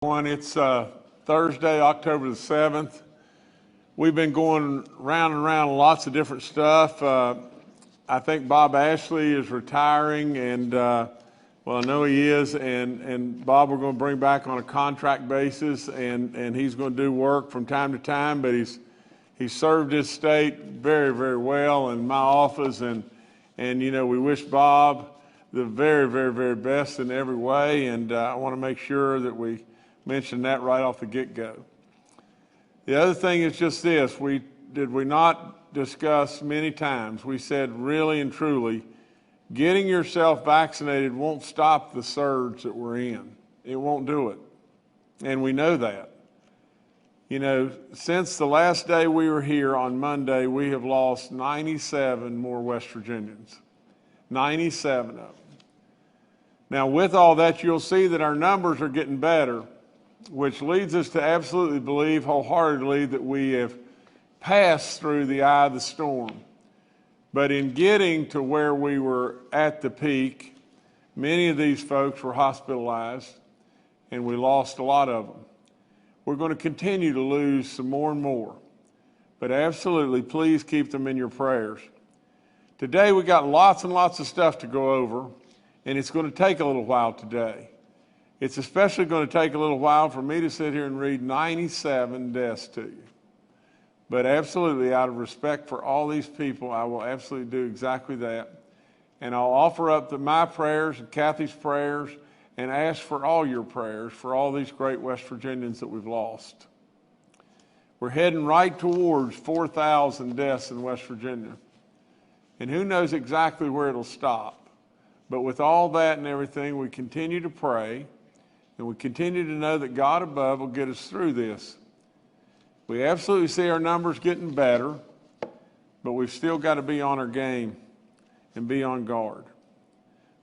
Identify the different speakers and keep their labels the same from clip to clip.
Speaker 1: It's Thursday, October the 7th. We've been going round and round lots of different stuff. I think Bob Ashley is retiring, and well, I know he is, and Bob we're going to bring back on a contract basis, and he's going to do work from time to time, but he's served his state very, very well in my office, and you know, we wish Bob the very, very, very best in every way, and I want to make sure that we mention that right off the get-go. The other thing is just this, did we not discuss many times, we said really and truly, getting yourself vaccinated won't stop the surge that we're in. It won't do it. And we know that. You know, since the last day we were here on Monday, we have lost 97 more West Virginians. 97 of them. Now, with all that, you'll see that our numbers are getting better, which leads us to absolutely believe wholeheartedly that we have passed through the eye of the storm. But in getting to where we were at the peak, many of these folks were hospitalized, and we lost a lot of them. We're going to continue to lose some more and more, but absolutely please keep them in your prayers. Today we got lots and lots of stuff to go over, and it's going to take a little while today. It's especially going to take a little while for me to sit here and read 97 deaths to you. But absolutely, out of respect for all these people, I will absolutely do exactly that. And I'll offer up my prayers and Kathy's prayers and ask for all your prayers for all these great West Virginians that we've lost. We're heading right towards 4,000 deaths in West Virginia. And who knows exactly where it'll stop. But with all that and everything, we continue to pray. And we continue to know that God above will get us through this. We absolutely see our numbers getting better, but we've still got to be on our game and be on guard.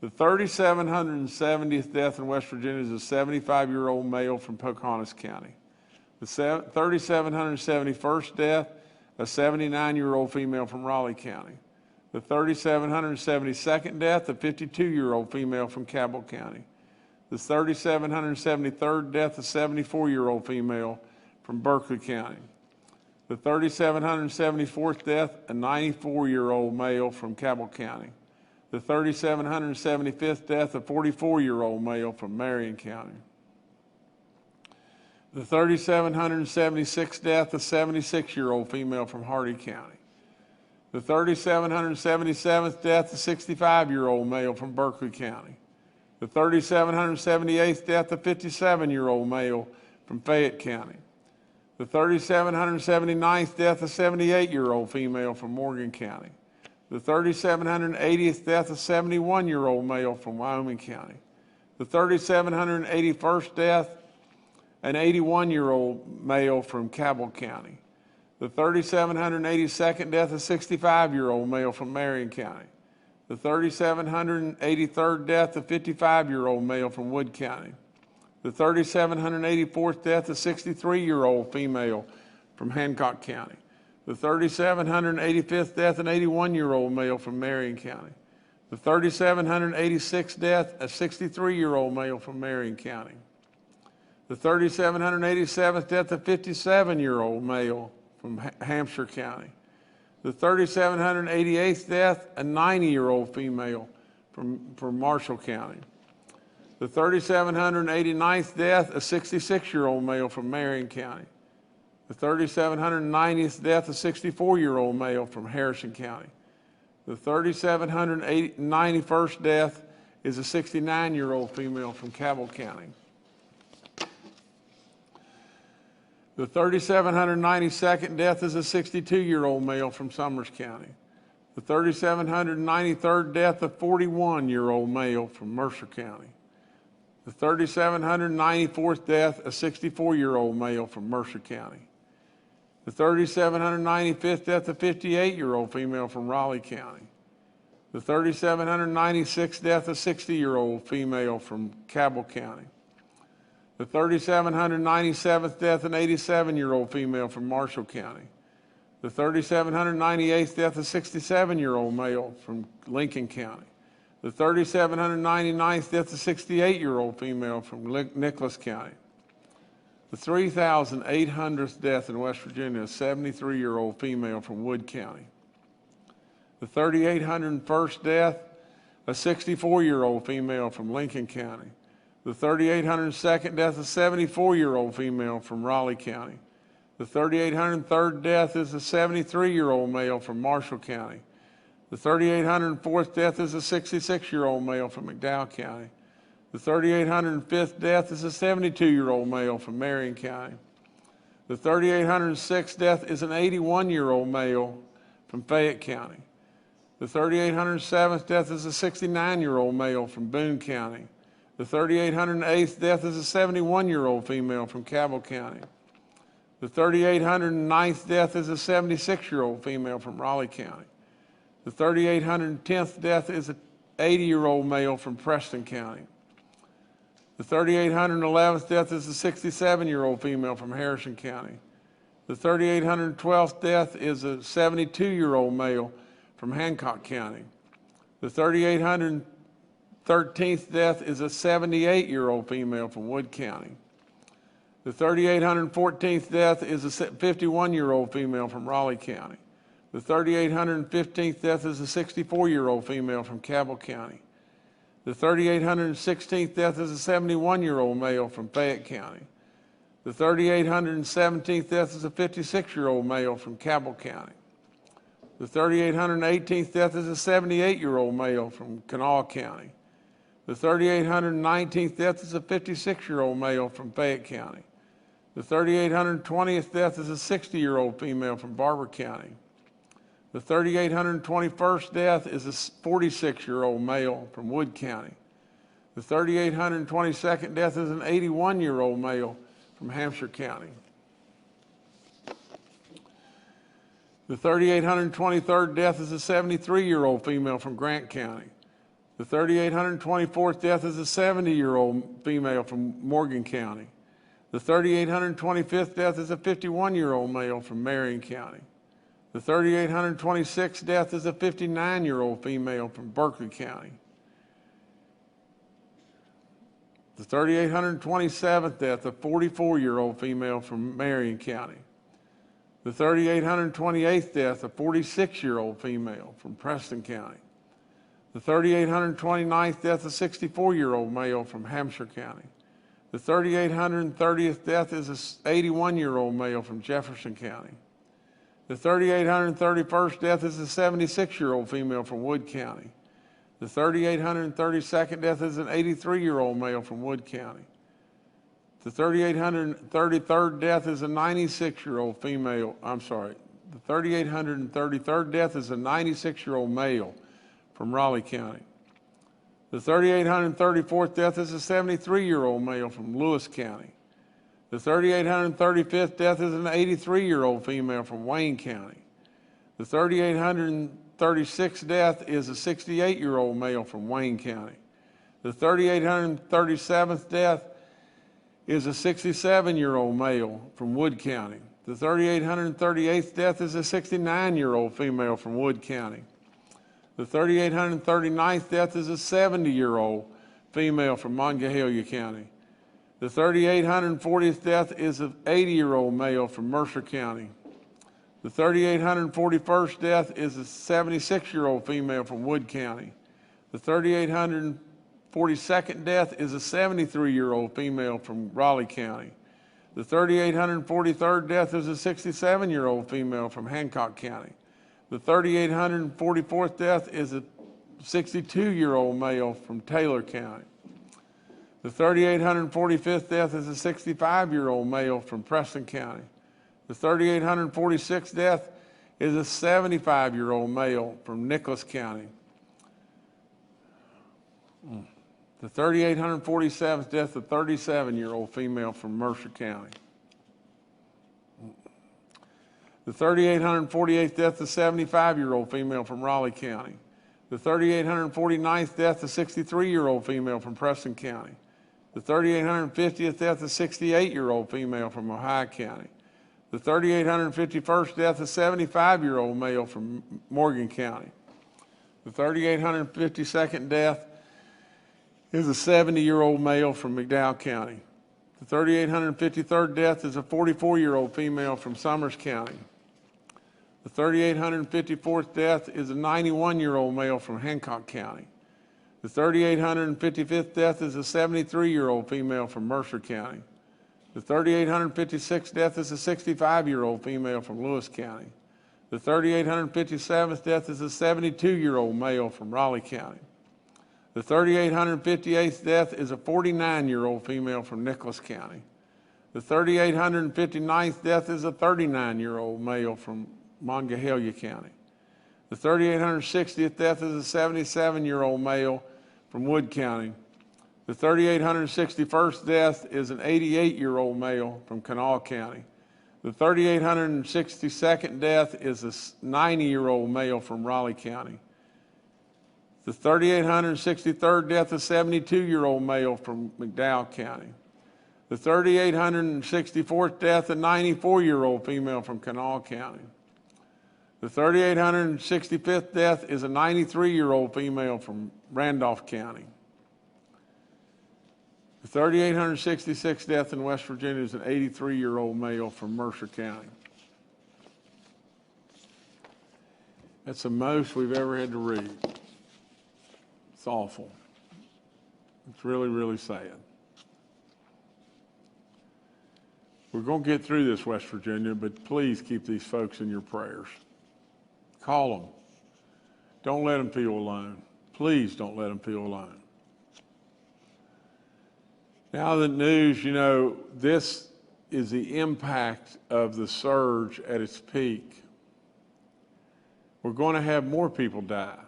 Speaker 1: The 3,770th death in West Virginia is a 75-year-old male from Pocahontas County. The 3,771st death, a 79-year-old female from Raleigh County. The 3,772nd death, a 52-year-old female from Cabell County. The 3,773rd death, a 74-year-old female from Berkeley County. The 3,774th death, a 94-year-old male from Cabell County. The 3,775th death, a 44-year-old male from Marion County. The 3,776th death, a 76-year-old female from Hardy County. The 3,777th death, a 65-year-old male from Berkeley County. The 3,778th death, a 57-year-old male from Fayette County. The 3,779th death, a 78-year-old female from Morgan County. The 3,780th death, a 71-year-old male from Wyoming County. The 3,781st death, an 81-year-old male from Cabell County. The 3,782nd death, a 65-year-old male from Marion County. The 3,783rd death, a 55-year-old male from Wood County. The 3,784th death, a 63-year-old female from Hancock County. The 3,785th death, an 81-year-old male from Marion County. The 3,786th death, a 63-year-old male from Marion County. The 3,787th death, a 57-year-old male from Hampshire County. The 3,788th death, a 90-year-old female from Marshall County. The 3,789th death, a 66-year-old male from Marion County. The 3,790th death, a 64-year-old male from Harrison County. The 3,791st death is a 69-year-old female from Cabell County. The 3,792nd death is a 62-year-old male from Summers County. The 3,793rd death, a 41-year-old male from Mercer County. The 3,794th death, a 64-year-old male from Mercer County. The 3,795th death, a 58-year-old female from Raleigh County. The 3,796th death, a 60-year-old female from Cabell County. The 3,797th death, an 87-year-old female from Marshall County. The 3,798th death, a 67-year-old male from Lincoln County. The 3,799th death, a 68-year-old female from Nicholas County. The 3,800th death in West Virginia, a 73-year-old female from Wood County. The 3,801st death, a 64-year-old female from Lincoln County. The 3,802nd death, a 74-year-old female from Raleigh County. The 3,803rd death is a 73-year-old male from Marshall County. The 3,804th death is a 66-year-old male from McDowell County. The 3,805th death is a 72-year-old male from Marion County. The 3,806th death is an 81-year-old male from Fayette County. The 3,807th death is a 69-year-old male from Boone County. The 3,808th death is a 71-year-old female from Cabell County. The 3,809th death is a 76-year-old female from Raleigh County. The 3,810th death is an 80-year-old male from Preston County. The 3,811th death is a 67-year-old female from Harrison County. The 3,812th death is a 72-year-old male from Hancock County. The 3,813th death is a 78-year-old female from Wood County. The 3,814th death is a 51-year-old female from Raleigh County. The 3,815th death is a 64-year-old female from Cabell County. The 3,816th death is a 71-year-old male from Fayette County. The 3,817th death is a 56-year-old male from Cabell County. The 3,818th death is a 78-year-old male from Kanawha County. The 3,819th death is a 56-year-old male from Fayette County. The 3,820th death is a 60-year-old female from Barber County. The 3,821st death is a 46-year-old male from Wood County. The 3,822nd death is an 81-year-old male from Hampshire County. The 3,823rd death is a 73-year-old female from Grant County. The 3,824th death is a 70-year-old female from Morgan County. The 3,825th death is a 51-year-old male from Marion County. The 3,826th death is a 59-year-old female from Berkeley County. The 3,827th death, a 44-year-old female from Marion County. The 3,828th death, a 46-year-old female from Preston County. The 3,829th death, a 64-year-old male from Hampshire County. The 3,830th death is an 81-year-old male from Jefferson County. The 3,831st death is a 76-year-old female from Wood County. The 3,832nd death is an 83-year-old male from Wood County. The 3,833rd death is a 96-year-old female, the 3,833rd death is a 96-year-old male from Raleigh County. The 3,834th death is a 73-year-old male from Lewis County. The 3,835th death is an 83-year-old female from Wayne County. The 3,836th death is a 68-year-old male from Wayne County. The 3,837th death is a 67-year-old male from Wood County. The 3,838th death is a 69-year-old female from Wood County. The 3,839th death is a 70-year-old female from Monongahela County. The 3,840th death is an 80-year-old male from Mercer County. The 3,841st death is a 76-year-old female from Wood County. The 3,842nd death is a 73-year-old female from Raleigh County. The 3,843rd death is a 67-year-old female from Hancock County. The 3,844th death is a 62-year-old male from Taylor County. The 3,845th death is a 65-year-old male from Preston County. The 3,846th death is a 75-year-old male from Nicholas County. The 3,847th death, a 37-year-old female from Mercer County. The 3,848th death, a 75-year-old female from Raleigh County. The 3,849th death, a 63-year-old female from Preston County. The 3,850th death, a 68-year-old female from Ohio County. The 3,851st death, a 75-year-old male from Morgan County. The 3,852nd death is a 70-year-old male from McDowell County. The 3,853rd death is a 44-year-old female from Summers County. The 3,854th death is a 91-year-old male from Hancock County. The 3,855th death is a 73-year-old female from Mercer County. The 3,856th death is a 65-year-old female from Lewis County. The 3,857th death is a 72-year-old male from Raleigh County. The 3,858th death is a 49-year-old female from Nicholas County. The 3,859th death is a 39-year-old male from Monongahela County. The 3,860th death is a 77-year-old male from Wood County. The 3,861st death is an 88-year-old male from Kanawha County. The 3,862nd death is a 90-year-old male from Raleigh County. The 3,863rd death is a 72-year-old male from McDowell County. The 3,864th death, a 94-year-old female from Kanawha County. The 3,865th death is a 93-year-old female from Randolph County. The 3,866th death in West Virginia is an 83-year-old male from Mercer County. That's the most we've ever had to read. It's awful. It's really, really sad. We're going to get through this, West Virginia, but please keep these folks in your prayers. Call them. Don't let them feel alone. Please don't let them feel alone. Now the news, this is the impact of the surge at its peak. We're going to have more people die.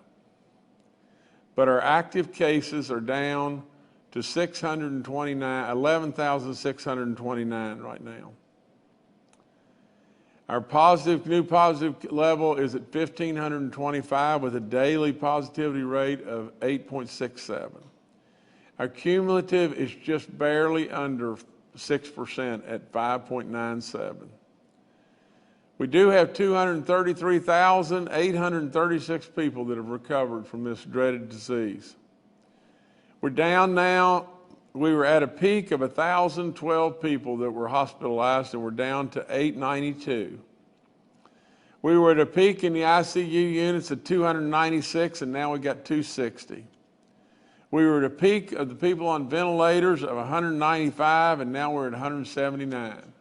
Speaker 1: But our active cases are down to 11,629 right now. Our new positive level is at 1,525 with a daily positivity rate of 8.67. Our cumulative is just barely under 6% at 5.97. We do have 233,836 people that have recovered from this dreaded disease. We're down now. We were at a peak of 1,012 people that were hospitalized, and we're down to 892. We were at a peak in the ICU units of 296, and now we got 260. We were at a peak of the people on ventilators of 195, and now we're at 179.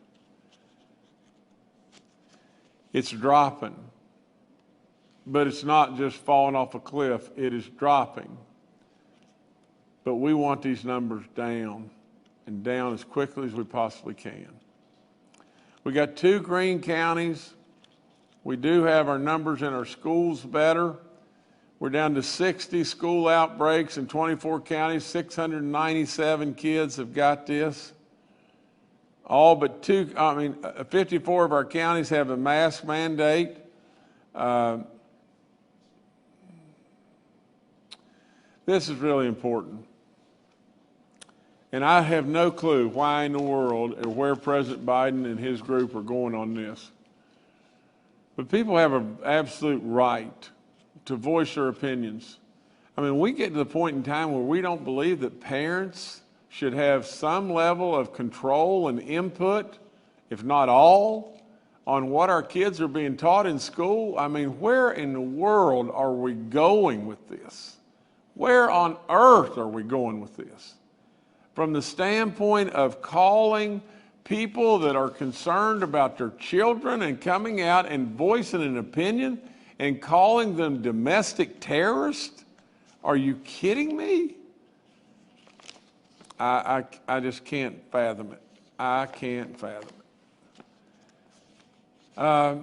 Speaker 1: It's dropping, but it's not just falling off a cliff. It is dropping. But we want these numbers down, and down as quickly as we possibly can. We got 2 green counties. We do have our numbers in our schools better. We're down to 60 school outbreaks in 24 counties. 697 kids have got this. All but 54 of our counties have a mask mandate. This is really important. And I have no clue why in the world or where President Biden and his group are going on this. But people have an absolute right to voice their opinions. We get to the point in time where we don't believe that parents should have some level of control and input, if not all, on what our kids are being taught in school. Where in the world are we going with this? Where on earth are we going with this? From the standpoint of calling people that are concerned about their children and coming out and voicing an opinion and calling them domestic terrorists? Are you kidding me? I just can't fathom it. I can't fathom it.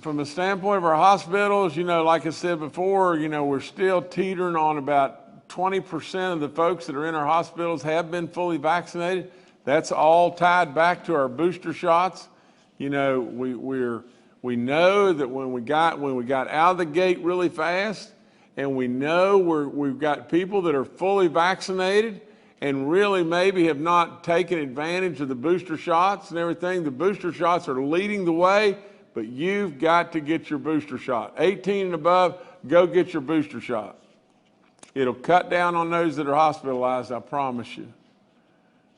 Speaker 1: From the standpoint of our hospitals, like I said before, we're still teetering on about 20% of the folks that are in our hospitals have been fully vaccinated. That's all tied back to our booster shots. We know that when we got out of the gate really fast, and we know we've got people that are fully vaccinated and really maybe have not taken advantage of the booster shots and everything. The booster shots are leading the way, but you've got to get your booster shot. 18 and above, go get your booster shot. It'll cut down on those that are hospitalized, I promise you.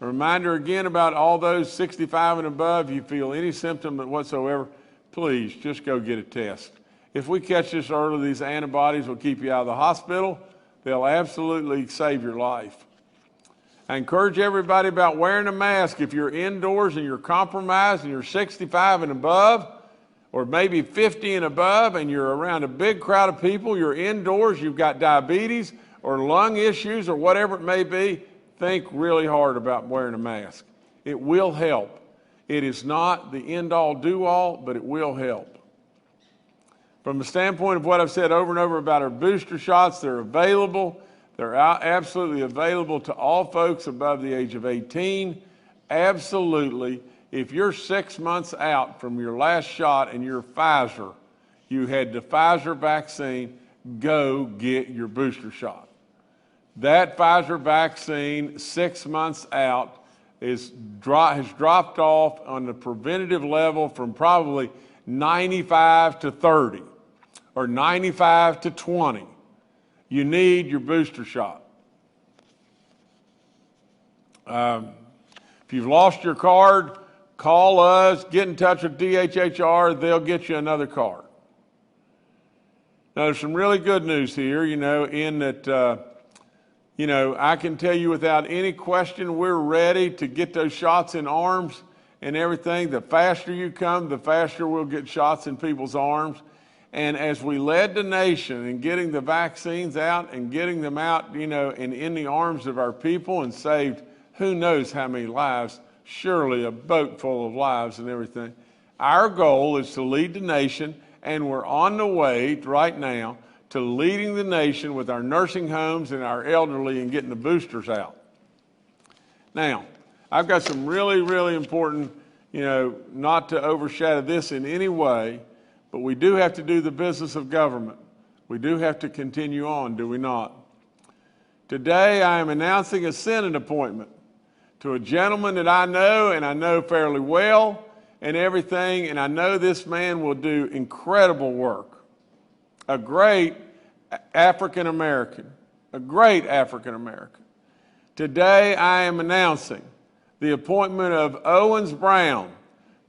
Speaker 1: A reminder again about all those 65 and above, you feel any symptom whatsoever, please just go get a test. If we catch this early, these antibodies will keep you out of the hospital. They'll absolutely save your life. I encourage everybody about wearing a mask. If you're indoors and you're compromised and you're 65 and above, or maybe 50 and above, and you're around a big crowd of people, you're indoors, you've got diabetes or lung issues or whatever it may be, think really hard about wearing a mask. It will help. It is not the end-all, do-all, but it will help. From the standpoint of what I've said over and over about our booster shots, they're available. They're absolutely available to all folks above the age of 18. Absolutely. If you're 6 months out from your last shot and you're Pfizer, you had the Pfizer vaccine, go get your booster shot. That Pfizer vaccine, 6 months out, has dropped off on the preventative level from probably 95 to 30 or 95 to 20. You need your booster shot. If you've lost your card, call us, get in touch with DHHR, they'll get you another card. Now, there's some really good news here, in that, I can tell you without any question, we're ready to get those shots in arms and everything. The faster you come, the faster we'll get shots in people's arms. And as we led the nation in getting the vaccines out and getting them out, and in the arms of our people and saved who knows how many lives, surely a boat full of lives and everything. Our goal is to lead the nation, and we're on the way right now to leading the nation with our nursing homes and our elderly and getting the boosters out. Now, I've got some really, really important, not to overshadow this in any way, but we do have to do the business of government. We do have to continue on, do we not? Today, I am announcing a Senate appointment to a gentleman that I know, and I know fairly well and everything, and I know this man will do incredible work. A great African American, Today, I am announcing the appointment of Owens Brown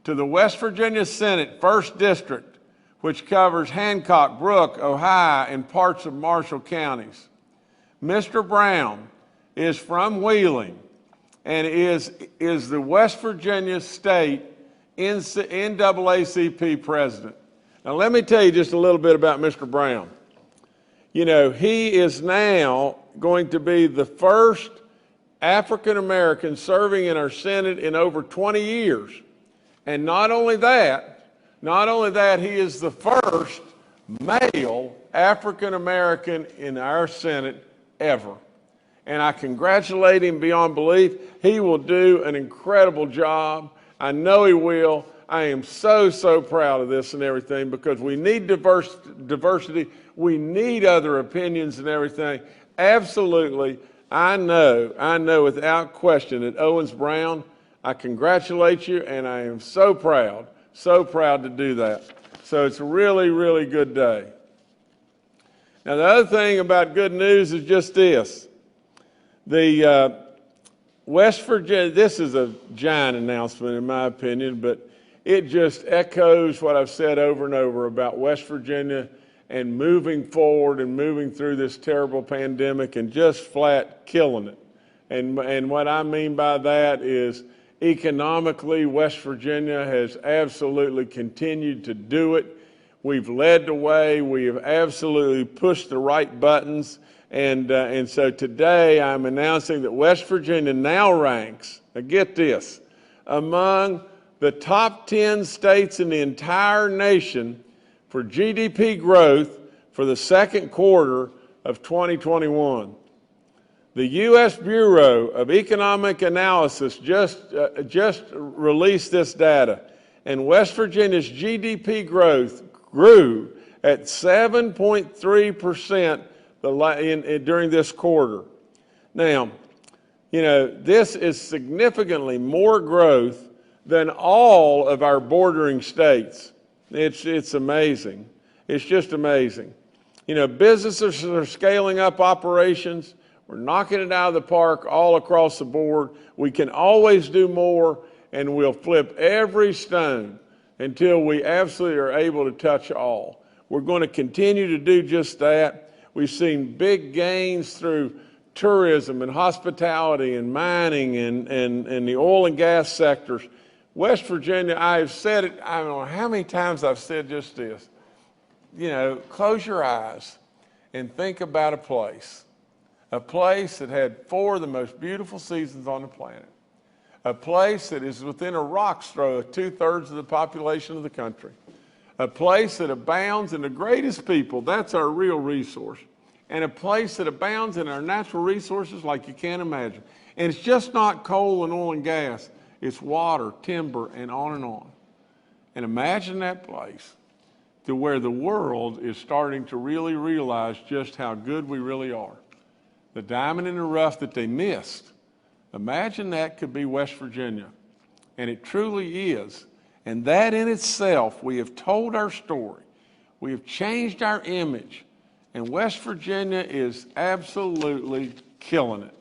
Speaker 1: to the West Virginia Senate 1st District, which covers Hancock, Brooke, Ohio, and parts of Marshall counties. Mr. Brown is from Wheeling and is the West Virginia State NAACP president. Now, let me tell you just a little bit about Mr. Brown. He is now going to be the first African American serving in our Senate in over 20 years. And not only that, he is the first male African American in our Senate ever. And I congratulate him beyond belief. He will do an incredible job. I know he will. I am so, so proud of this and everything, because we need diversity. We need other opinions and everything. Absolutely. I know without question that Owens Brown, I congratulate you, and I am so proud to do that. So it's a really, really good day. Now, the other thing about good news is just this. The West Virginia, this is a giant announcement in my opinion, but it just echoes what I've said over and over about West Virginia and moving forward and moving through this terrible pandemic and just flat killing it. And what I mean by that is economically, West Virginia has absolutely continued to do it. We've led the way. We have absolutely pushed the right buttons. And so today I'm announcing that West Virginia now ranks, now get this, among the top 10 states in the entire nation for GDP growth for the second quarter of 2021. The U.S. Bureau of Economic Analysis just released this data, and West Virginia's GDP growth grew at 7.3% during this quarter. Now, this is significantly more growth than all of our bordering states. It's amazing. It's just amazing. Businesses are scaling up operations. We're knocking it out of the park all across the board. We can always do more, and we'll flip every stone until we absolutely are able to touch all. We're going to continue to do just that. We've seen big gains through tourism and hospitality and mining and the oil and gas sectors. West Virginia, I've said it, I don't know how many times I've said just this. You know, close your eyes and think about a place that had 4 of the most beautiful seasons on the planet, a place that is within a rock's throw of 2/3 of the population of the country, a place that abounds in the greatest people, that's our real resource, and a place that abounds in our natural resources like you can't imagine. And it's just not coal and oil and gas, it's water, timber, and on and on. And imagine that place to where the world is starting to really realize just how good we really are. The diamond in the rough that they missed. Imagine that could be West Virginia. And it truly is. And that in itself, we have told our story. We have changed our image. And West Virginia is absolutely killing it.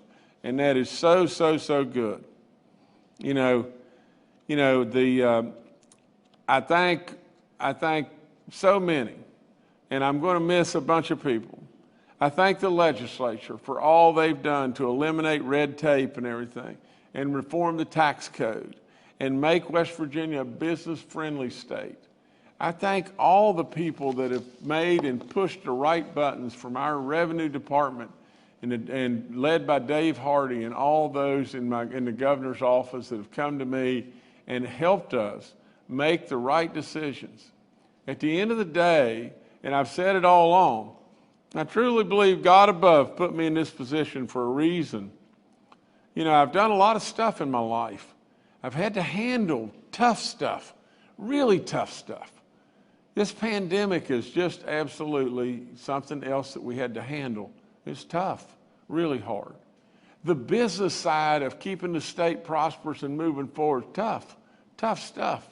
Speaker 1: And that is so, so, so good. I thank so many, and I'm going to miss a bunch of people. I thank the legislature for all they've done to eliminate red tape and everything, and reform the tax code, and make West Virginia a business-friendly state. I thank all the people that have made and pushed the right buttons from our revenue department and led by Dave Hardy and all those in the governor's office that have come to me and helped us make the right decisions. At the end of the day, and I've said it all along, I truly believe God above put me in this position for a reason. You know, I've done a lot of stuff in my life. I've had to handle tough stuff, really tough stuff. This pandemic is just absolutely something else that we had to handle. It's tough, really hard. The business side of keeping the state prosperous and moving forward, tough stuff.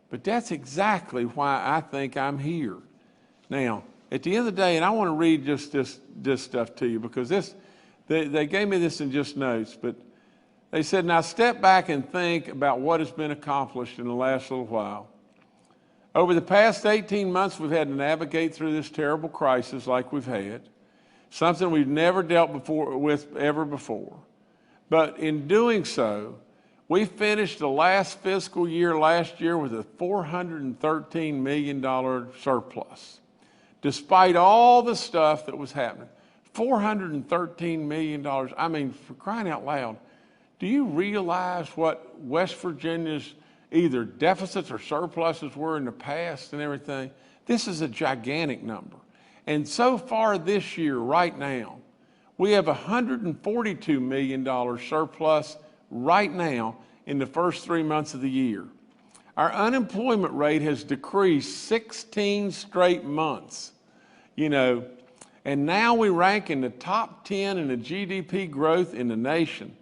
Speaker 1: But that's exactly why I think I'm here. Now, at the end of the day, and I want to read just this stuff to you because they gave me this in just notes, but they said, now step back and think about what has been accomplished in the last little while. Over the past 18 months, we've had to navigate through this terrible crisis like we've had, something we've never dealt with ever before. But in doing so, we finished the last fiscal year last year with a $413 million surplus, despite all the stuff that was happening. $413 million. I mean, for crying out loud, do you realize what West Virginia's either deficits or surpluses were in the past and everything? This is a gigantic number. And so far this year, right now, we have a $142 million surplus right now in the first 3 months of the year. Our unemployment rate has decreased 16 straight months, and now we rank in the top 10 in the GDP growth in the nation.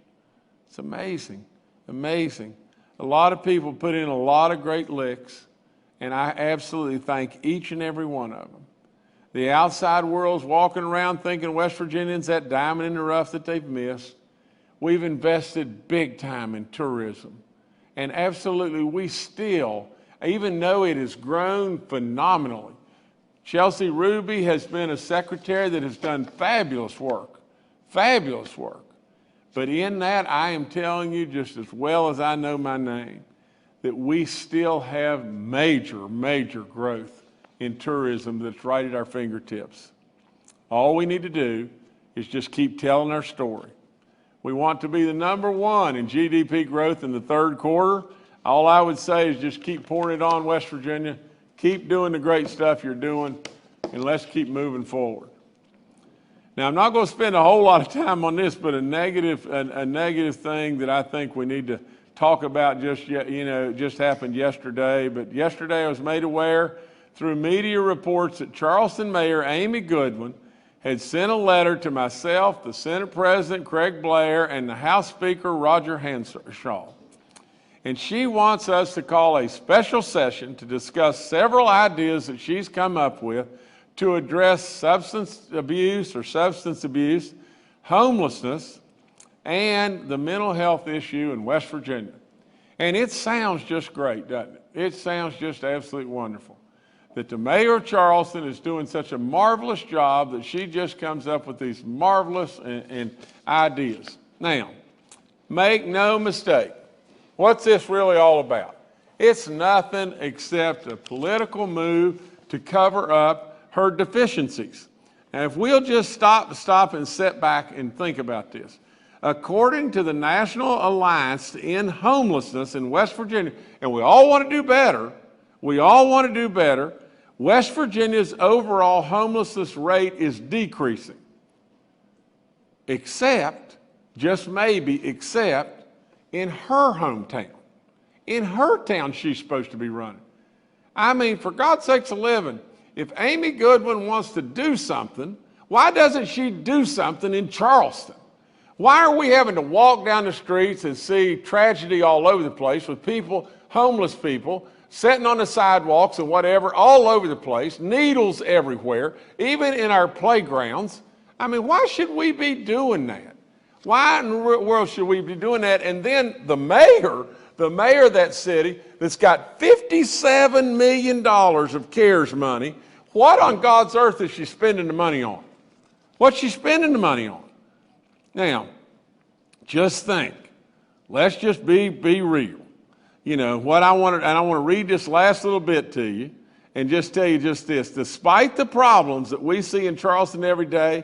Speaker 1: It's amazing, amazing. A lot of people put in a lot of great licks, and I absolutely thank each and every one of them. The outside world's walking around thinking West Virginians that diamond in the rough that they've missed. We've invested big time in tourism. And absolutely, we still, even though it has grown phenomenally, Chelsea Ruby has been a secretary that has done fabulous work. But in that, I am telling you, just as well as I know my name, that we still have major, major growth in tourism that's right at our fingertips. All we need to do is just keep telling our story. We want to be the #1 in GDP growth in the third quarter. All I would say is just keep pouring it on, West Virginia. Keep doing the great stuff you're doing, and let's keep moving forward. Now, I'm not going to spend a whole lot of time on this, but a negative thing that I think we need to talk about just happened yesterday. But yesterday I was made aware through media reports that Charleston Mayor Amy Goodwin had sent a letter to myself, the Senate President Craig Blair, and the House Speaker Roger Hanshaw. And she wants us to call a special session to discuss several ideas that she's come up with to address substance abuse, homelessness, and the mental health issue in West Virginia. And it sounds just great, doesn't it? It sounds just absolutely wonderful that the mayor of Charleston is doing such a marvelous job that she just comes up with these marvelous and ideas. Now, make no mistake, what's this really all about? It's nothing except a political move to cover up her deficiencies. And if we'll just stop and sit back and think about this. According to the National Alliance to End Homelessness in West Virginia, and we all want to do better, West Virginia's overall homelessness rate is decreasing. Except, just maybe, except in her hometown. In her town she's supposed to be running. I mean, for God's sakes alive, if Amy Goodwin wants to do something, why doesn't she do something in Charleston? Why are we having to walk down the streets and see tragedy all over the place with people, homeless people, sitting on the sidewalks and whatever, all over the place, needles everywhere, even in our playgrounds? I mean, why should we be doing that? Why in the world should we be doing that? And then the mayor of that city that's got $57 million of CARES money, what on God's earth is she spending the money on? What's she spending the money on? Now, just think. Let's just be real. You know, what I want to read this last little bit to you and just tell you just this. Despite the problems that we see in Charleston every day,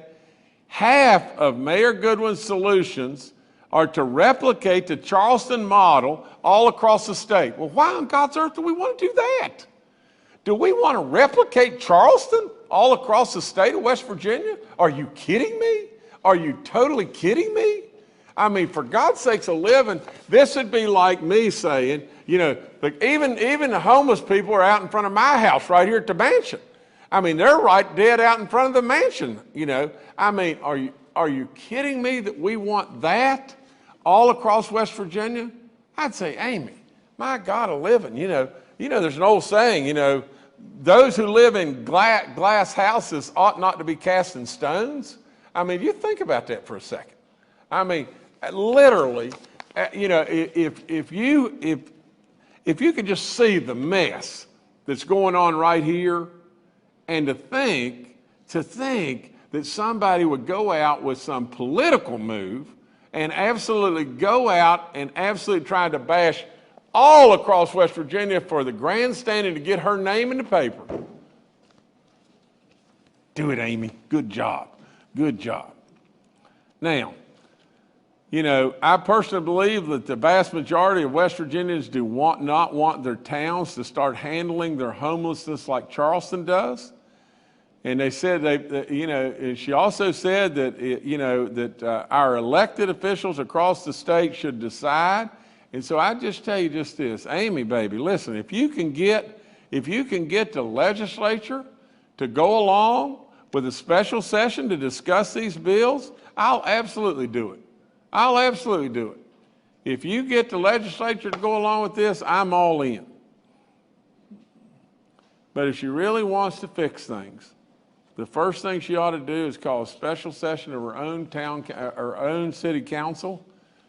Speaker 1: half of Mayor Goodwin's solutions are to replicate the Charleston model all across the state. Well, why on God's earth do we want to do that? Do we want to replicate Charleston all across the state of West Virginia? Are you kidding me? Are you totally kidding me? I mean, for God's sakes alive, this would be like me saying, you know, like even the homeless people are out in front of my house right here at the mansion. I mean, they're right dead out in front of the mansion, you know. I mean, are you kidding me that we want that all across West Virginia? I'd say, Amy, my God alive, you know, there's an old saying, you know, those who live in glass houses ought not to be casting stones. I mean, you think about that for a second. I mean, literally, you know, if you could just see the mess that's going on right here, and to think that somebody would go out with some political move and absolutely go out and absolutely try to bash all across West Virginia for the grandstanding to get her name in the paper. Do it, Amy. Good job. Good job. Now, you know, I personally believe that the vast majority of West Virginians do not want their towns to start handling their homelessness like Charleston does. And they said, you know, she also said that, you know, that our elected officials across the state should decide. And so I just tell you just this, Amy, baby, listen, if you can get the legislature to go along with a special session to discuss these bills, I'll absolutely do it. I'll absolutely do it. If you get the legislature to go along with this, I'm all in. But if she really wants to fix things, the first thing she ought to do is call a special session of her own city council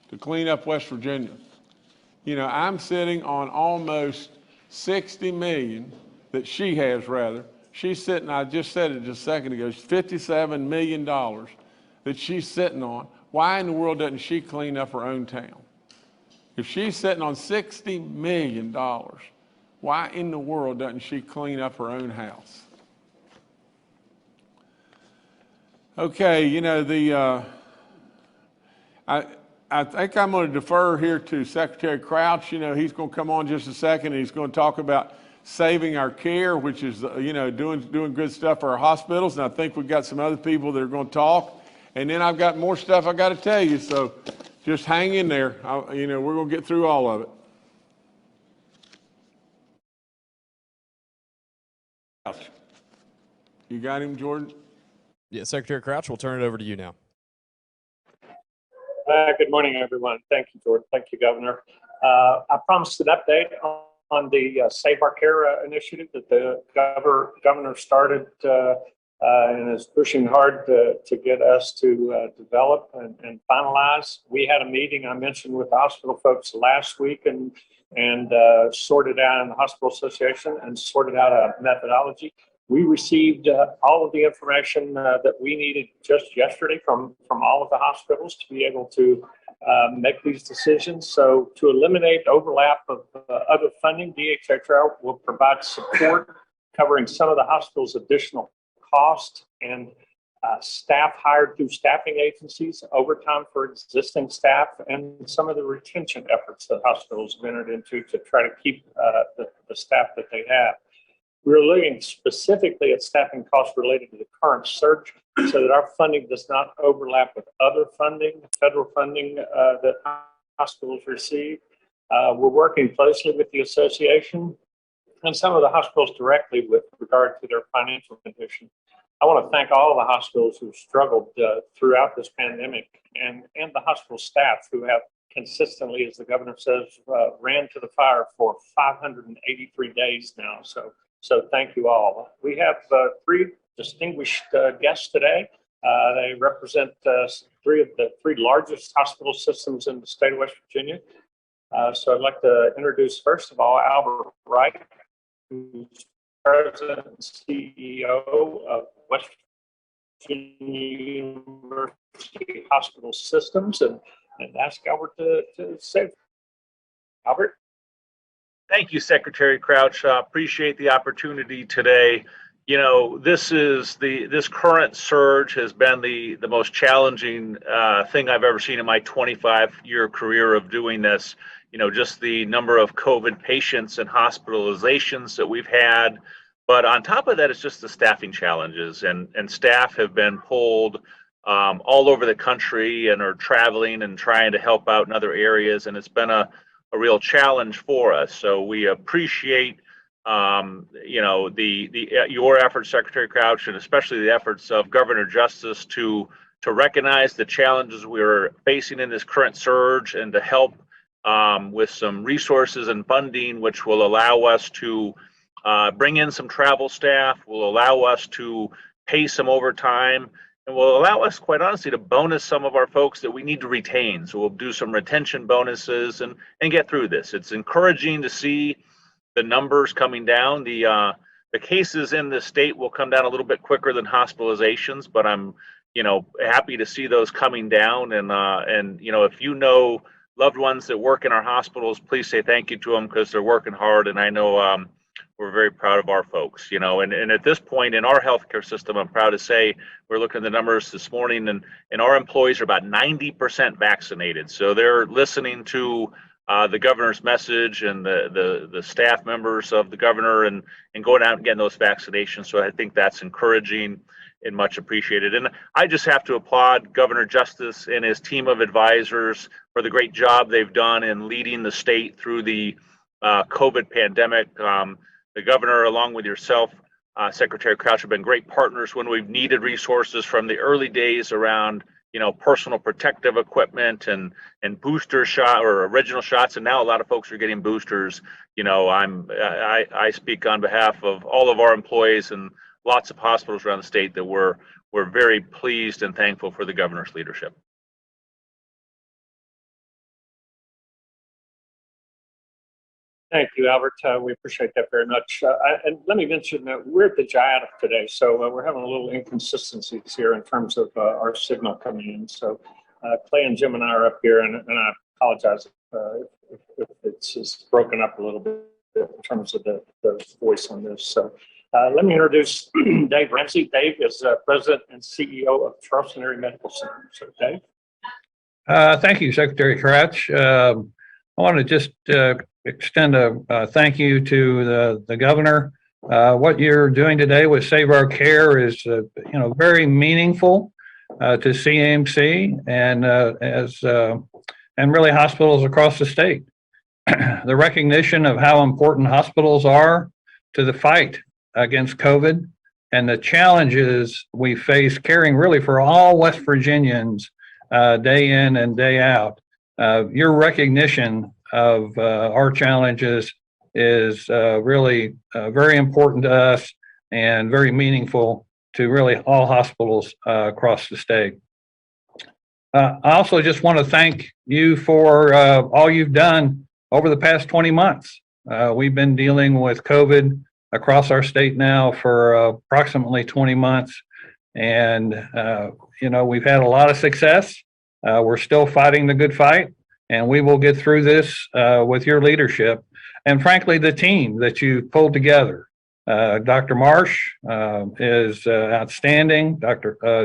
Speaker 1: to clean up West Virginia. You know, I'm sitting on almost 60 million that she has, rather. She's sitting, I just said it just a second ago, $57 million that she's sitting on. Why in the world doesn't she clean up her own town? If she's sitting on $60 million, why in the world doesn't she clean up her own house? Okay, you know, I think I'm going to defer here to Secretary Crouch. You know, he's going to come on just a second, and he's going to talk about saving our care, which is, you know, doing good stuff for our hospitals. And I think we've got some other people that are going to talk. And then I've got more stuff I got to tell you. So just hang in there. You know, we're going to get through all of it. You got him, Jordan?
Speaker 2: Yeah, Secretary Crouch, we'll turn it over to you now.
Speaker 3: Good morning, everyone. Thank you, Jordan. Thank you, Governor. I promised an update on the Save Our Care initiative that the governor started and is pushing hard to get us to develop and finalize. We had a meeting I mentioned with the hospital folks last week and sorted out in the hospital association and sorted out a methodology. We received all of the information that we needed just yesterday from all of the hospitals to be able to make these decisions. So to eliminate overlap of other funding, DHHR will provide support covering some of the hospital's additional cost and staff hired through staffing agencies, overtime for existing staff, and some of the retention efforts that hospitals have entered into to try to keep the staff that they have. We're looking specifically at staffing costs related to the current surge so that our funding does not overlap with other funding, federal funding that hospitals receive. We're working closely with the association and some of the hospitals directly with regard to their financial condition. I want to thank all of the hospitals who've struggled throughout this pandemic and the hospital staff who have consistently, as the governor says, ran to the fire for 583 days now. So thank you all. We have three distinguished guests today. They represent three of the three largest hospital systems in the state of West Virginia. So I'd like to introduce, first of all, Albert Wright, who's President and CEO of West Virginia University Hospital Systems, and ask Albert to say. Albert?
Speaker 4: Thank you, Secretary Crouch. Appreciate the opportunity today. You know, this current surge has been the most challenging thing I've ever seen in my 25-year career of doing this. You know, just the number of COVID patients and hospitalizations that we've had. But on top of that, it's just the staffing challenges, and staff have been pulled all over the country and are traveling and trying to help out in other areas, and it's been a real challenge for us. So we appreciate you know, your efforts, Secretary Crouch, and especially the efforts of Governor Justice to recognize the challenges we're facing in this current surge and to help with some resources and funding, which will allow us to bring in some travel staff, will allow us to pay some overtime, and will allow us, quite honestly, to bonus some of our folks that we need to retain. So we'll do some retention bonuses and get through this. It's encouraging to see the numbers coming down. The cases in the state will come down a little bit quicker than hospitalizations, but I'm, you know, happy to see those coming down. And you know, if you know loved ones that work in our hospitals, please say thank you to them, because they're working hard, and I know we're very proud of our folks, you know, and at this point in our healthcare system, I'm proud to say we're looking at the numbers this morning, and our employees are about 90% vaccinated. So they're listening to the governor's message and the staff members of the governor and going out and getting those vaccinations. So I think that's encouraging and much appreciated. And I just have to applaud Governor Justice and his team of advisors for the great job they've done in leading the state through the COVID pandemic. The governor, along with yourself, Secretary Crouch, have been great partners when we've needed resources from the early days around, you know, personal protective equipment and booster shot or original shots, and now a lot of folks are getting boosters. You know, I speak on behalf of all of our employees and lots of hospitals around the state that we're very pleased and thankful for the governor's leadership.
Speaker 3: Thank you, Albert. We appreciate that very much. And let me mention that we're at the GIATF today, so we're having a little inconsistencies here in terms of our signal coming in. So Clay and Jim and I are up here, and I apologize if it's just broken up a little bit in terms of the voice on this. So let me introduce Dave Ramsey. Dave is President and CEO of Charleston Area Medical Center. So Dave.
Speaker 5: Thank you, Secretary Crouch. I want to just extend a thank you to the governor. What you're doing today with Save Our Care is, you know, very meaningful to CMC and really hospitals across the state. The recognition of how important hospitals are to the fight against COVID and the challenges we face caring really for all West Virginians day in and day out. Your recognition of our challenges is really very important to us and very meaningful to really all hospitals across the state. I also just want to thank you for all you've done over the past 20 months. We've been dealing with COVID across our state now for approximately 20 months. And, we've had a lot of success. We're still fighting the good fight, and we will get through this with your leadership. And frankly, the team that you pulled together. Dr. Marsh is outstanding.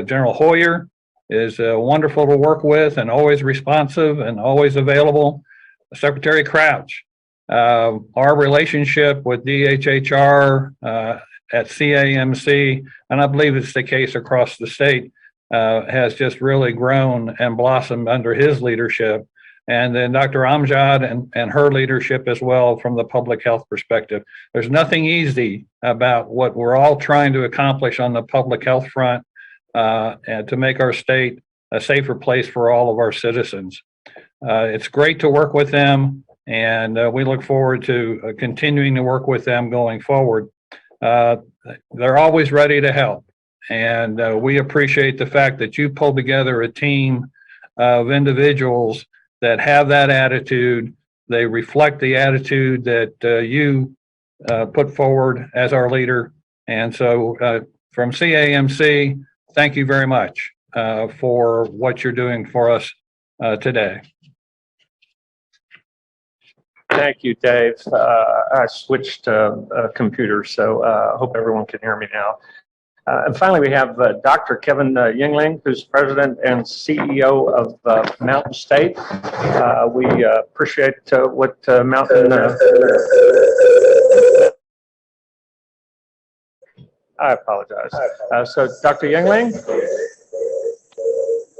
Speaker 5: General Hoyer is wonderful to work with and always responsive and always available. Secretary Crouch, our relationship with DHHR at CAMC, and I believe it's the case across the state, has just really grown and blossomed under his leadership. And then Dr. Amjad and her leadership as well from the public health perspective. There's nothing easy about what we're all trying to accomplish on the public health front and to make our state a safer place for all of our citizens. It's great to work with them, and we look forward to continuing to work with them going forward. They're always ready to help, and we appreciate the fact that you pulled together a team of individuals that have that attitude. They reflect the attitude that you put forward as our leader. And so from CAMC, thank you very much for what you're doing for us today.
Speaker 3: Thank you, Dave. I switched computers, so I hope everyone can hear me now. And finally, we have Dr. Kevin Yingling, who's president and CEO of Mountain State. We appreciate what Mountain... I apologize. So, Dr. Yingling?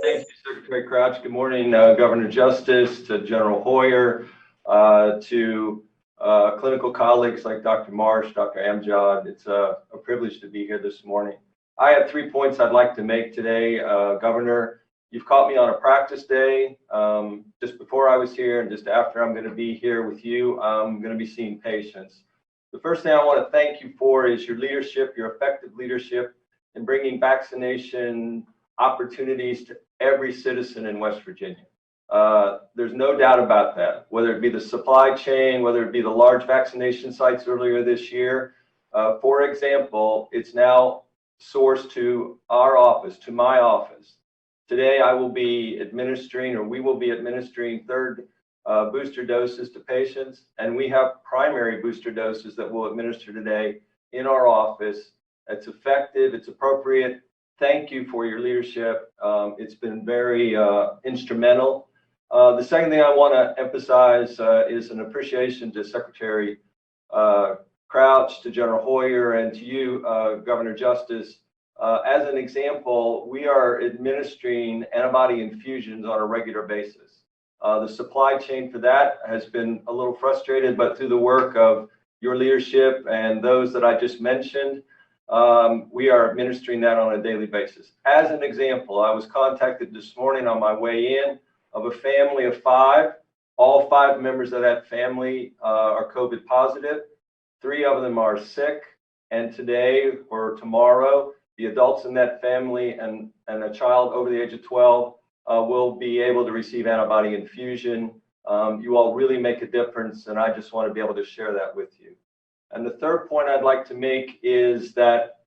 Speaker 6: Thank you, Secretary Crouch. Good morning, Governor Justice, to General Hoyer, to clinical colleagues like Dr. Marsh, Dr. Amjad. It's a privilege to be here this morning. I have 3 points I'd like to make today. Governor, you've caught me on a practice day. Just before I was here and just after I'm going to be here with you, I'm going to be seeing patients. The first thing I want to thank you for is your leadership, your effective leadership in bringing vaccination opportunities to every citizen in West Virginia. There's no doubt about that, whether it be the supply chain, whether it be the large vaccination sites earlier this year. For example, it's now sourced to our office, to my office. Today, I will be administering, or we will be administering third booster doses to patients, and we have primary booster doses that we'll administer today in our office. It's effective, it's appropriate. Thank you for your leadership. It's been very instrumental. The second thing I want to emphasize is an appreciation to Secretary Crouch, to General Hoyer, and to you, Governor Justice. As an example, we are administering antibody infusions on a regular basis. The supply chain for that has been a little frustrated, but through the work of your leadership and those that I just mentioned, we are administering that on a daily basis. As an example, I was contacted this morning on my way in of a family of 5. All 5 members of that family are COVID positive. 3 of them are sick. And today or tomorrow, the adults in that family and a child over the age of 12 will be able to receive antibody infusion. You all really make a difference, and I just want to be able to share that with you. And the third point I'd like to make is that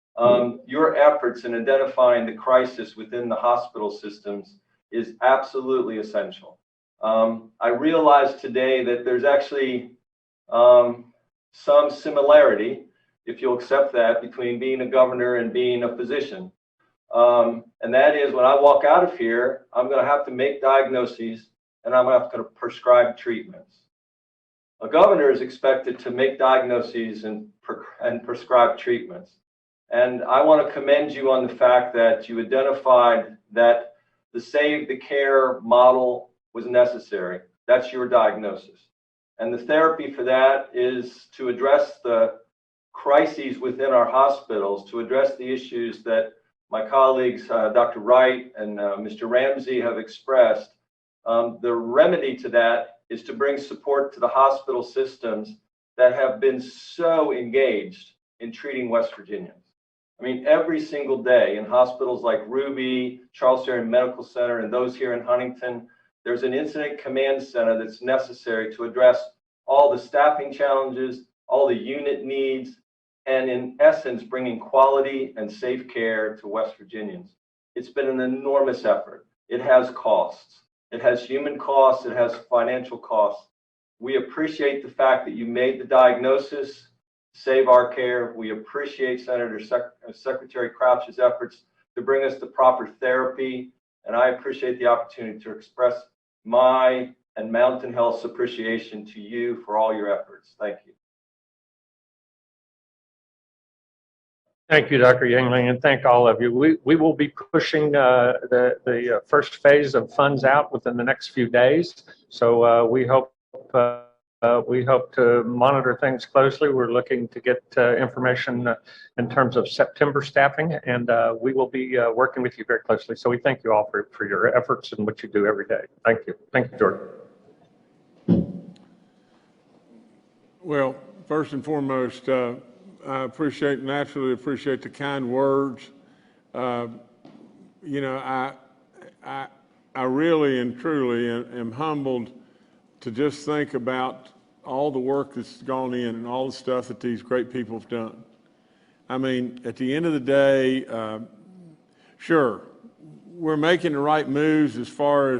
Speaker 6: your efforts in identifying the crisis within the hospital systems is absolutely essential. I realize today that there's actually some similarity, if you'll accept that, between being a governor and being a physician. And that is, when I walk out of here, I'm going to have to make diagnoses and I'm going to have to prescribe treatments. A governor is expected to make diagnoses and prescribe treatments. And I want to commend you on the fact that you identified that the Save the Care model was necessary. That's your diagnosis. And the therapy for that is to address the crises within our hospitals, to address the issues that my colleagues, Dr. Wright and Mr. Ramsey, have expressed. The remedy to that is to bring support to the hospital systems that have been so engaged in treating West Virginians. I mean, every single day in hospitals like Ruby, Charles Area Medical Center, and those here in Huntington, there's an incident command center that's necessary to address all the staffing challenges, all the unit needs, and in essence, bringing quality and safe care to West Virginians. It's been an enormous effort. It has costs. It has human costs. It has financial costs. We appreciate the fact that you made the diagnosis, save our care. We appreciate Secretary Crouch's efforts to bring us the proper therapy. And I appreciate the opportunity to express my and Mountain Health's appreciation to you for all your efforts. Thank you.
Speaker 3: Thank you, Dr. Yingling, and thank all of you. We will be pushing the first phase of funds out within the next few days. So we hope to monitor things closely. We're looking to get information in terms of September staffing, and we will be working with you very closely. So we thank you all for your efforts and what you do every day. Thank you. Thank you, Jordan.
Speaker 1: Well, first and foremost, I naturally appreciate the kind words. You know, I really and truly am humbled to just think about all the work that's gone in and all the stuff that these great people have done. I mean, at the end of the day, sure, we're making the right moves as far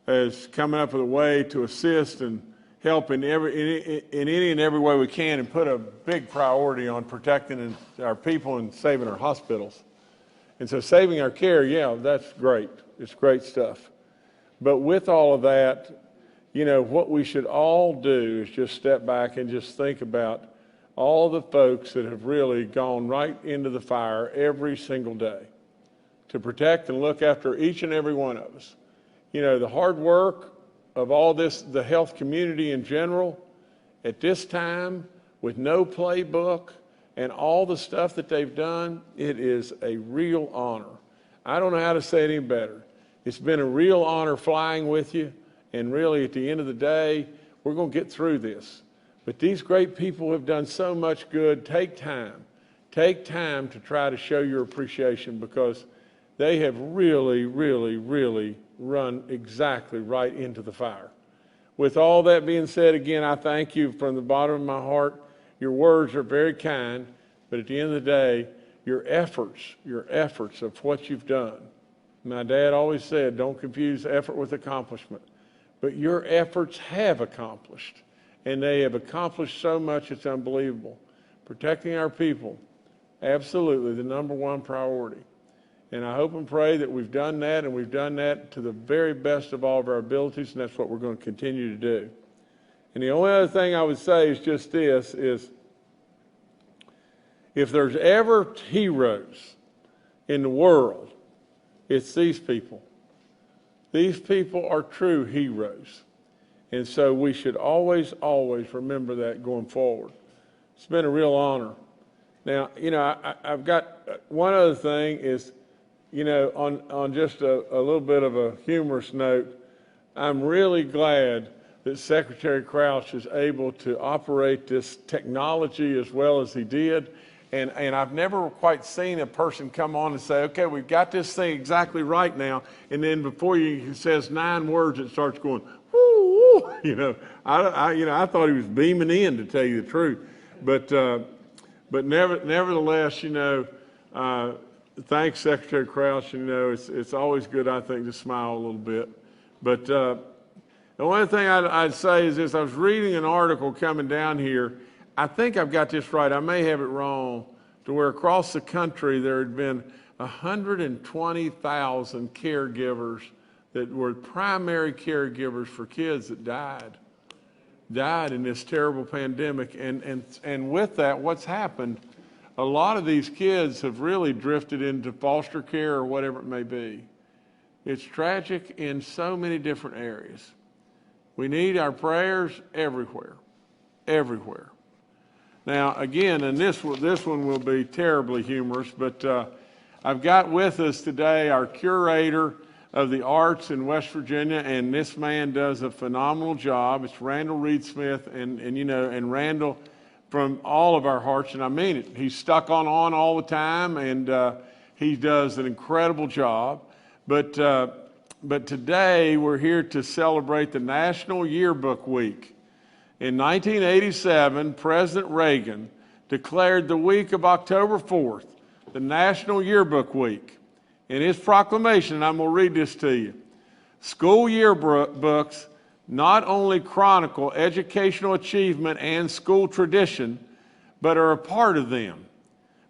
Speaker 1: as coming up with a way to assist and help in any and every way we can, and put a big priority on protecting our people and saving our hospitals. And so saving our care, yeah, that's great. It's great stuff. But with all of that, you know, what we should all do is just step back and just think about all the folks that have really gone right into the fire every single day to protect and look after each and every one of us. You know, the hard work of all this, the health community in general, at this time, with no playbook and all the stuff that they've done, it is a real honor. I don't know how to say it any better. It's been a real honor flying with you, and really at the end of the day, we're going to get through this. But these great people have done so much good. Take time to try to show your appreciation, because they have really, really, really run exactly right into the fire. With all that being said, again, I thank you from the bottom of my heart. Your words are very kind, but at the end of the day, your efforts of what you've done. My dad always said, don't confuse effort with accomplishment. But your efforts have accomplished, and they have accomplished so much, it's unbelievable. Protecting our people, absolutely the #1 priority. And I hope and pray that we've done that, and we've done that to the very best of all of our abilities, and that's what we're going to continue to do. And the only other thing I would say is just this, is if there's ever heroes in the world, it's these people. These people are true heroes. And so we should always, always remember that going forward. It's been a real honor. Now, you know, I've got one other thing is, you know, on just a little bit of a humorous note, I'm really glad that Secretary Crouch is able to operate this technology as well as he did. And I've never quite seen a person come on and say, okay, we've got this thing exactly right now. And then before he says 9 words, it starts going, woo, woo. You know, I thought he was beaming in, to tell you the truth. But nevertheless, you know, thanks, Secretary Crouch. You know, it's always good, I think, to smile a little bit. But the one thing I'd say is this. I was reading an article coming down here. I think I've got this right. I may have it wrong, to where across the country there had been 120,000 caregivers that were primary caregivers for kids that died in this terrible pandemic. And with that, what's happened, a lot of these kids have really drifted into foster care or whatever it may be. It's tragic in so many different areas. We need our prayers everywhere, everywhere. Now, again, and this one will be terribly humorous, but I've got with us today our curator of the arts in West Virginia, and this man does a phenomenal job. It's Randall Reed Smith, and you know, and Randall, from all of our hearts, and I mean it. He's stuck on all the time, and he does an incredible job. But today we're here to celebrate the National Yearbook Week. In 1987, President Reagan declared the week of October 4th the National Yearbook Week. In his proclamation, and I'm going to read this to you, school yearbooks not only chronicle educational achievement and school tradition, but are a part of them.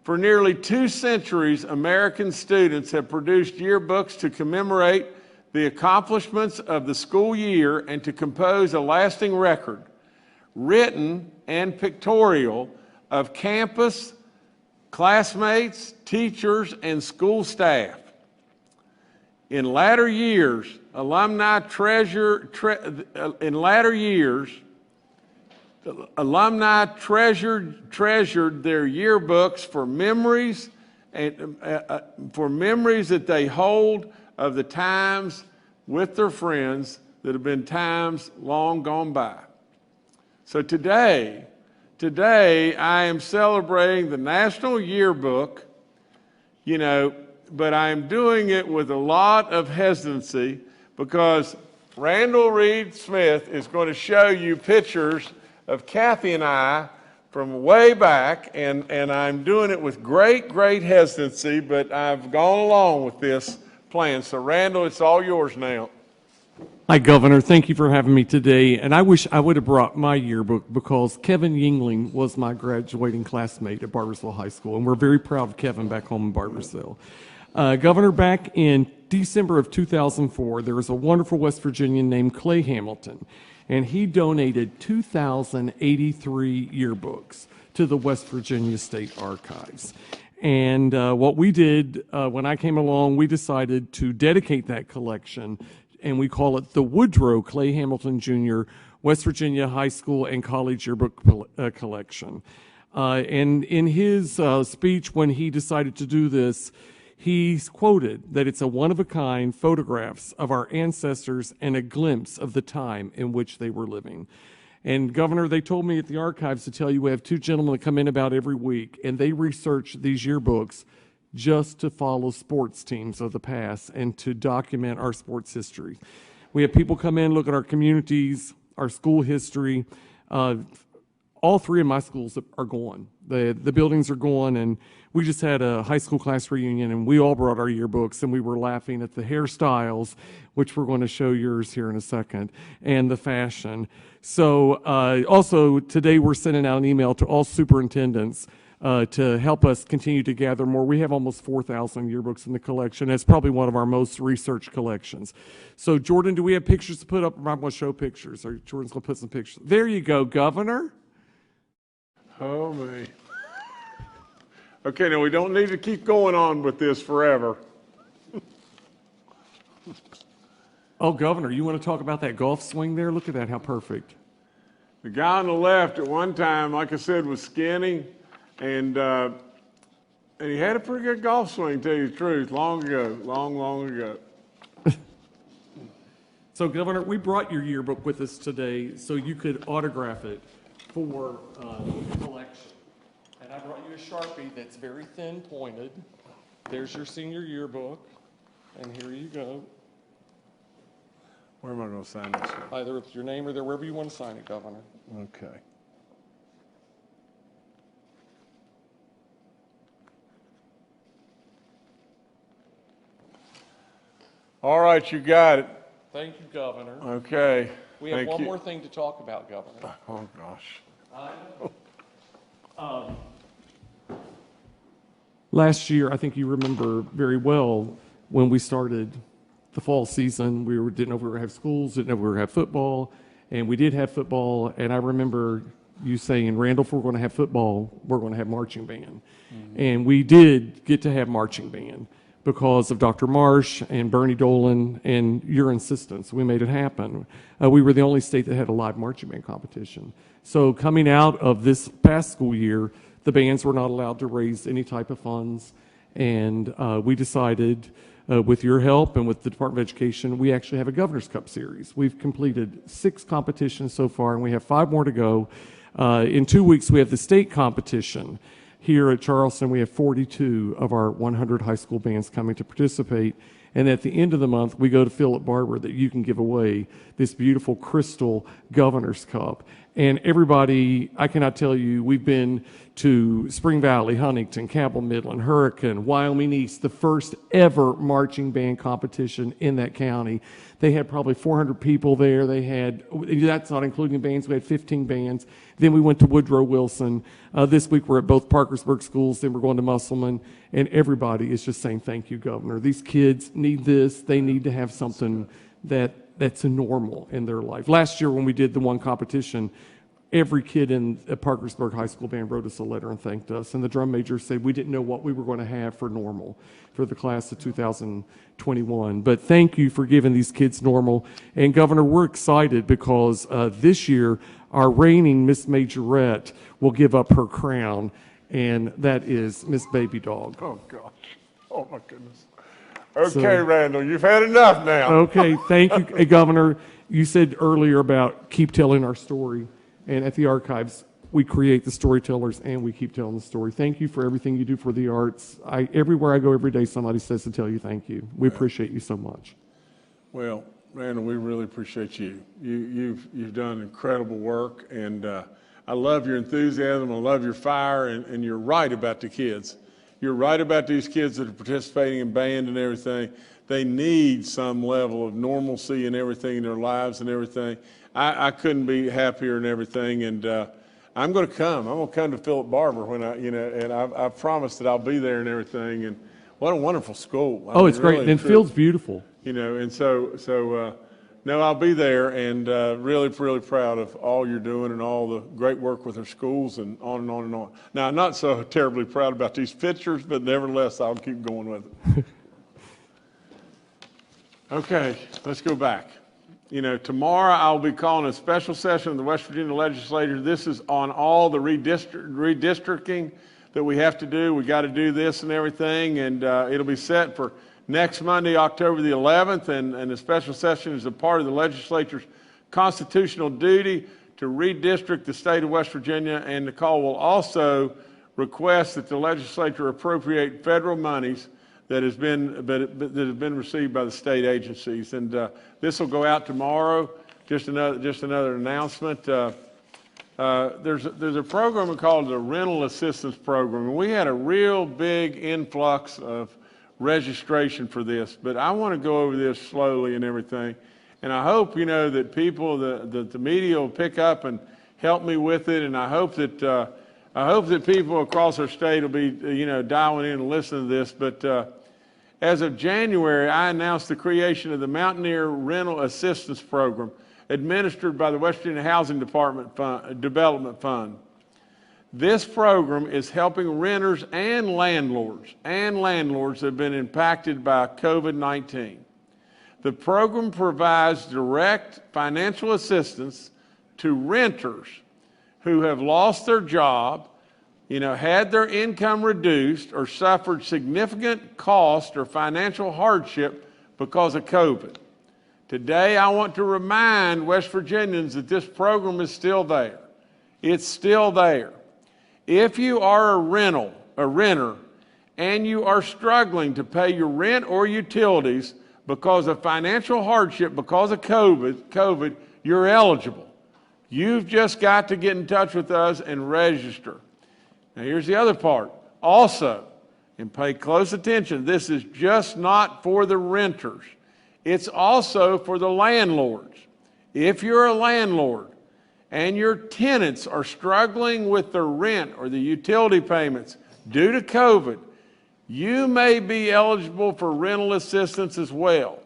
Speaker 1: For nearly 2 centuries, American students have produced yearbooks to commemorate the accomplishments of the school year and to compose a lasting record, written and pictorial, of campus, classmates, teachers, and school staff. In latter years, alumni treasured their yearbooks for memories that they hold of the times with their friends that have been times long gone by. So today I am celebrating the National Yearbook, but I'm doing it with a lot of hesitancy because Randall Reed Smith is going to show you pictures of Kathy and I from way back, and I'm doing it with great hesitancy, but I've gone along with this plan. So Randall, it's all yours now.
Speaker 7: Hi, Governor. Thank you for having me today. And I wish I would have brought my yearbook because Kevin Yingling was my graduating classmate at Barbersville High School, and we're very proud of Kevin back home in Barbersville. Governor, back in December of 2004, there was a wonderful West Virginian named Clay Hamilton, and he donated 2,083 yearbooks to the West Virginia State Archives. And what we did when I came along, we decided to dedicate that collection, and we call it the Woodrow Clay Hamilton Jr. West Virginia High School and College Yearbook Collection. And in his speech when he decided to do this, he's quoted that it's a one-of-a-kind photographs of our ancestors and a glimpse of the time in which they were living. And Governor, they told me at the archives to tell you we have 2 gentlemen that come in about every week, and they research these yearbooks just to follow sports teams of the past and to document our sports history. We have people come in, look at our communities, our school history. All 3 of my schools are gone. The buildings are gone, and we just had a high school class reunion, and we all brought our yearbooks, and we were laughing at the hairstyles, which we're going to show yours here in a second, and the fashion. So also today we're sending out an email to all superintendents to help us continue to gather more. We have almost 4,000 yearbooks in the collection. It's probably one of our most researched collections. So Jordan, do we have pictures to put up? I'm going to show pictures. Or Jordan's going to put some pictures. There you go, Governor.
Speaker 1: Oh, me. Okay, now we don't need to keep going on with this forever.
Speaker 7: Oh, Governor, you want to talk about that golf swing there? Look at that, how perfect.
Speaker 1: The guy on the left at one time, like I said, was skinny, and he had a pretty good golf swing, to tell you the truth, long ago, long ago.
Speaker 7: So, Governor, we brought your yearbook with us today so you could autograph it for the collection. And I brought you a Sharpie that's very thin pointed. There's your senior yearbook, and here you go.
Speaker 1: Where am I going to sign this?
Speaker 7: Either with your name or there, wherever you want to sign it, Governor.
Speaker 1: Okay. All right, you got it.
Speaker 7: Thank you, Governor.
Speaker 1: Okay.
Speaker 7: We have
Speaker 1: Thank
Speaker 7: one
Speaker 1: you.
Speaker 7: more thing to talk about, Governor.
Speaker 1: Oh, gosh.
Speaker 7: Last year, I think you remember very well when we started the fall season, didn't know if we were going to have schools, didn't know if we were going to have football, and we did have football, and I remember you saying, Randall, if we're going to have football, we're going to have marching band. Mm-hmm. And we did get to have marching band because of Dr. Marsh and Bernie Dolan and your insistence. We made it happen. We were the only state that had a live marching band competition. So coming out of this past school year, the bands were not allowed to raise any type of funds, and we decided, with your help and with the Department of Education, we actually have a Governor's Cup series. We've completed 6 competitions so far, and we have 5 more to go. In 2 weeks, we have the state competition. Here at Charleston, we have 42 of our 100 high school bands coming to participate. And at the end of the month, we go to Philip Barber that you can give away this beautiful crystal Governor's Cup. And everybody, I cannot tell you, we've been to Spring Valley, Huntington, Cabell Midland, Hurricane, Wyoming East, the first ever marching band competition in that county. They had probably 400 people there. They had, that's not including bands, we had 15 bands. Then we went to Woodrow Wilson. This week we're at both Parkersburg schools, then we're going to Musselman, and everybody is just saying, thank you, Governor. These kids need this. They need to have something that's normal in their life. Last year when we did the one competition, every kid in Parkersburg High School band wrote us a letter and thanked us. And the drum major said we didn't know what we were going to have for normal for the class of 2021. But thank you for giving these kids normal. And Governor, we're excited because this year our reigning Miss Majorette will give up her crown, and that is Miss Baby Dog.
Speaker 1: Oh, gosh. Oh, my goodness. Okay, Randall, you've had enough now.
Speaker 7: Okay, thank you. Hey, Governor, you said earlier about keep telling our story. And at the archives, we create the storytellers and we keep telling the story. Thank you for everything you do for the arts. Everywhere I go every day, somebody says to tell you thank you. We appreciate you so much.
Speaker 1: Well, Randall, we really appreciate you. You've done incredible work, and I love your enthusiasm. I love your fire, and you're right about the kids. You're right about these kids that are participating in band and everything. They need some level of normalcy and everything in their lives and everything. I couldn't be happier and everything, and I'm going to come. I'm going to come to Philip Barber when and I've promised that I'll be there and everything. And what a wonderful school.
Speaker 7: Oh, it's great. And Field's beautiful.
Speaker 1: And so no, I'll be there, and really, really proud of all you're doing and all the great work with our schools and on and on and on. Now, I'm not so terribly proud about these pictures, but nevertheless, I'll keep going with it. Okay, let's go back. Tomorrow I'll be calling a special session of the West Virginia Legislature. This is on all the redistricting that we have to do. We got to do this and everything, and it'll be set for next Monday, October the 11th, and the special session is a part of the legislature's constitutional duty to redistrict the state of West Virginia, and the call will also request that the legislature appropriate federal monies that has been received by the state agencies, and this will go out tomorrow. Just another announcement. There's a program called the Rental Assistance Program, and we had a real big influx of registration for this, but I want to go over this slowly and everything, and I hope that people, the media will pick up and help me with it, and I hope that people across our state will be dialing in and listening to this. But as of January, I announced the creation of the Mountaineer Rental Assistance Program, administered by the West Virginia Housing Development Fund. This program is helping renters and landlords that have been impacted by COVID-19. The program provides direct financial assistance to renters who have lost their job, had their income reduced, or suffered significant cost or financial hardship because of COVID. Today, I want to remind West Virginians that this program is still there. It's still there. If you are a renter, and you are struggling to pay your rent or utilities because of financial hardship because of COVID, you're eligible. You've just got to get in touch with us and register. Now, here's the other part. Also, and pay close attention, this is just not for the renters. It's also for the landlords. If you're a landlord and your tenants are struggling with their rent or the utility payments due to COVID, you may be eligible for rental assistance as well.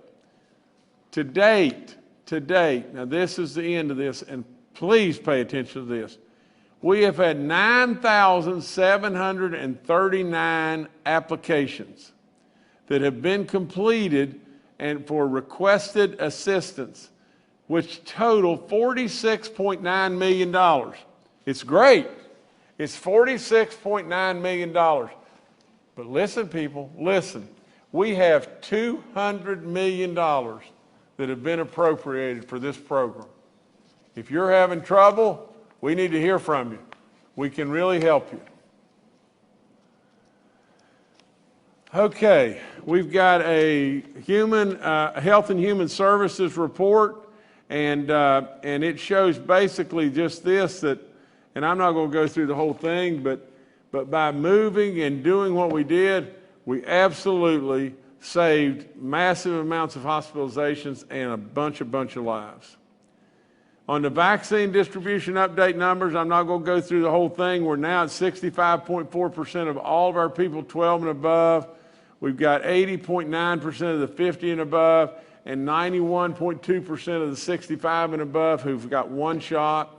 Speaker 1: To date, now this is the end of this, and please pay attention to this. We have had 9,739 applications that have been completed and for requested assistance, which total $46.9 million. It's great. It's $46.9 million. But listen, people, listen. We have $200 million that have been appropriated for this program. If you're having trouble, We need to hear from you. We can really help you. Okay, we've got a Health and Human Services report, and it shows basically just this, that, and I'm not going to go through the whole thing, but by moving and doing what we did, we absolutely saved massive amounts of hospitalizations and a bunch of lives. On the vaccine distribution update numbers, I'm not going to go through the whole thing. We're now at 65.4% of all of our people 12 and above. We've got 80.9% of the 50 and above, and 91.2% of the 65 and above who've got one shot.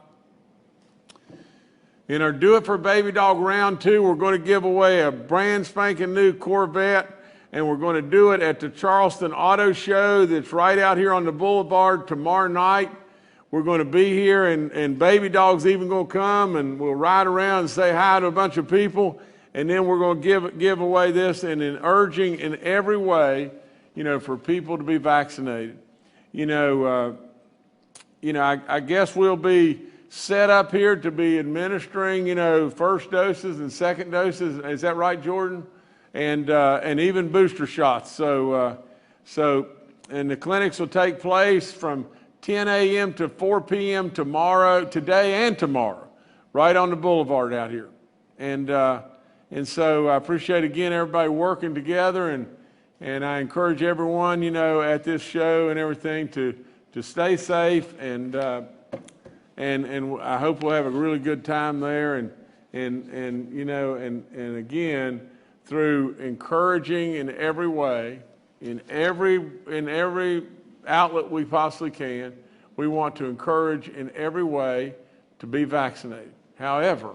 Speaker 1: In our Do It for Baby Dog Round 2, we're going to give away a brand spanking new Corvette, and we're going to do it at the Charleston Auto Show that's right out here on the boulevard tomorrow night. We're going to be here, and Baby Dog's even going to come, and we'll ride around and say hi to a bunch of people. And then we're going to give away this, and in urging in every way, for people to be vaccinated. I guess we'll be set up here to be administering, first doses and second doses. Is that right, Jordan? And even booster shots. So the clinics will take place from 10 a.m. to 4 p.m. today and tomorrow, right on the boulevard out here. And so I appreciate, again, everybody working together, and I encourage everyone, at this show and everything to stay safe, and I hope we'll have a really good time there, and again, through encouraging in every way, in every outlet we possibly can, we want to encourage in every way to be vaccinated. However,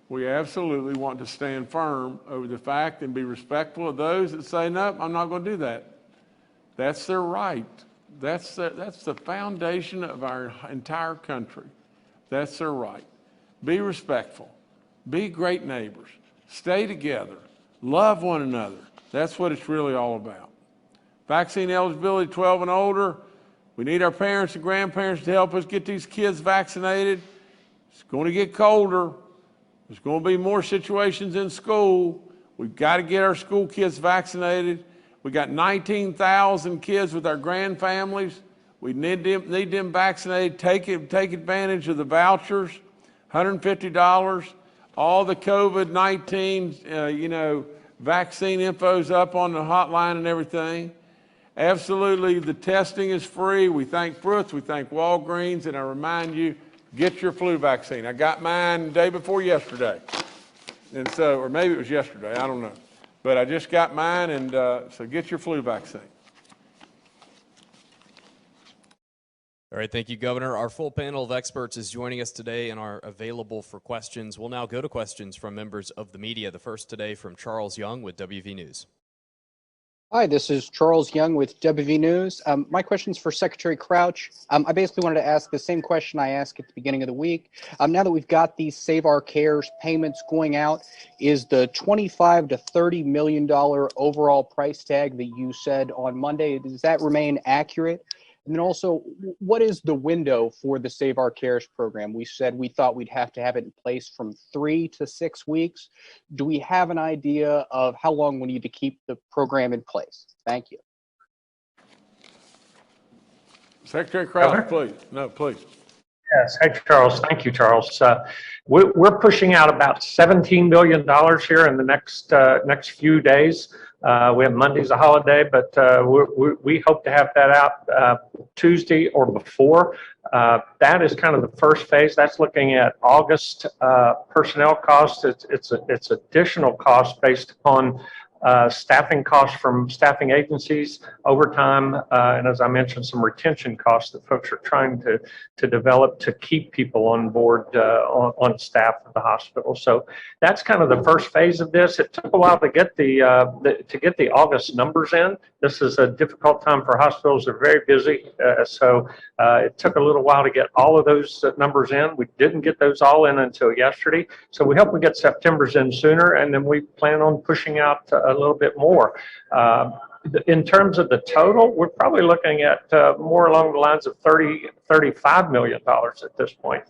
Speaker 1: we absolutely want to stand firm over the fact and be respectful of those that say, no, I'm not going to do that. That's their right. That's the foundation of our entire country. That's their right. Be respectful. Be great neighbors. Stay together. Love one another. That's what it's really all about. Vaccine eligibility, 12 and older. We need our parents and grandparents to help us get these kids vaccinated. It's going to get colder. There's going to be more situations in school. We've got to get our school kids vaccinated. We got 19,000 kids with our grand families. We need them vaccinated. Take advantage of the vouchers, $150. All the COVID-19, vaccine info's up on the hotline and everything. Absolutely, the testing is free. We thank Brooks, we thank Walgreens, and I remind you, get your flu vaccine. I got mine the day before yesterday. And so, or maybe it was yesterday, I don't know. But I just got mine, and so get your flu vaccine.
Speaker 2: All right, thank you, Governor. Our full panel of experts is joining us today and are available for questions. We'll now go to questions from members of the media. The first today from Charles Young with WV News.
Speaker 8: Hi, this is Charles Young with WV News. My question's for Secretary Crouch. I basically wanted to ask the same question I asked at the beginning of the week. Now that we've got these Save Our Cares payments going out, is the $25 to $30 million overall price tag that you said on Monday, does that remain accurate? And then also, what is the window for the Save Our Cares program? We said we thought we'd have to have it in place from 3 to 6 weeks. Do we have an idea of how long we need to keep the program in place? Thank you.
Speaker 1: Secretary Crouch, please. No, please.
Speaker 3: Yes. Hey, Charles. Thank you, Charles. We're pushing out about $17 million here in the next few days. We have Monday's a holiday, but we hope to have that out Tuesday or before. That is kind of the first phase. That's looking at August personnel costs. It's additional costs based upon staffing costs from staffing agencies, overtime, and as I mentioned, some retention costs that folks are trying to develop to keep people on board on staff of the hospital. So that's kind of the first phase of this. It took a while to get the August numbers in. This is a difficult time for hospitals. They're very busy, so it took a little while to get all of those numbers in. We didn't get those all in until yesterday, so we hope we get September's in sooner, and then we plan on pushing out a little bit more. In terms of the total, we're probably looking at more along the lines of $35 million at this point.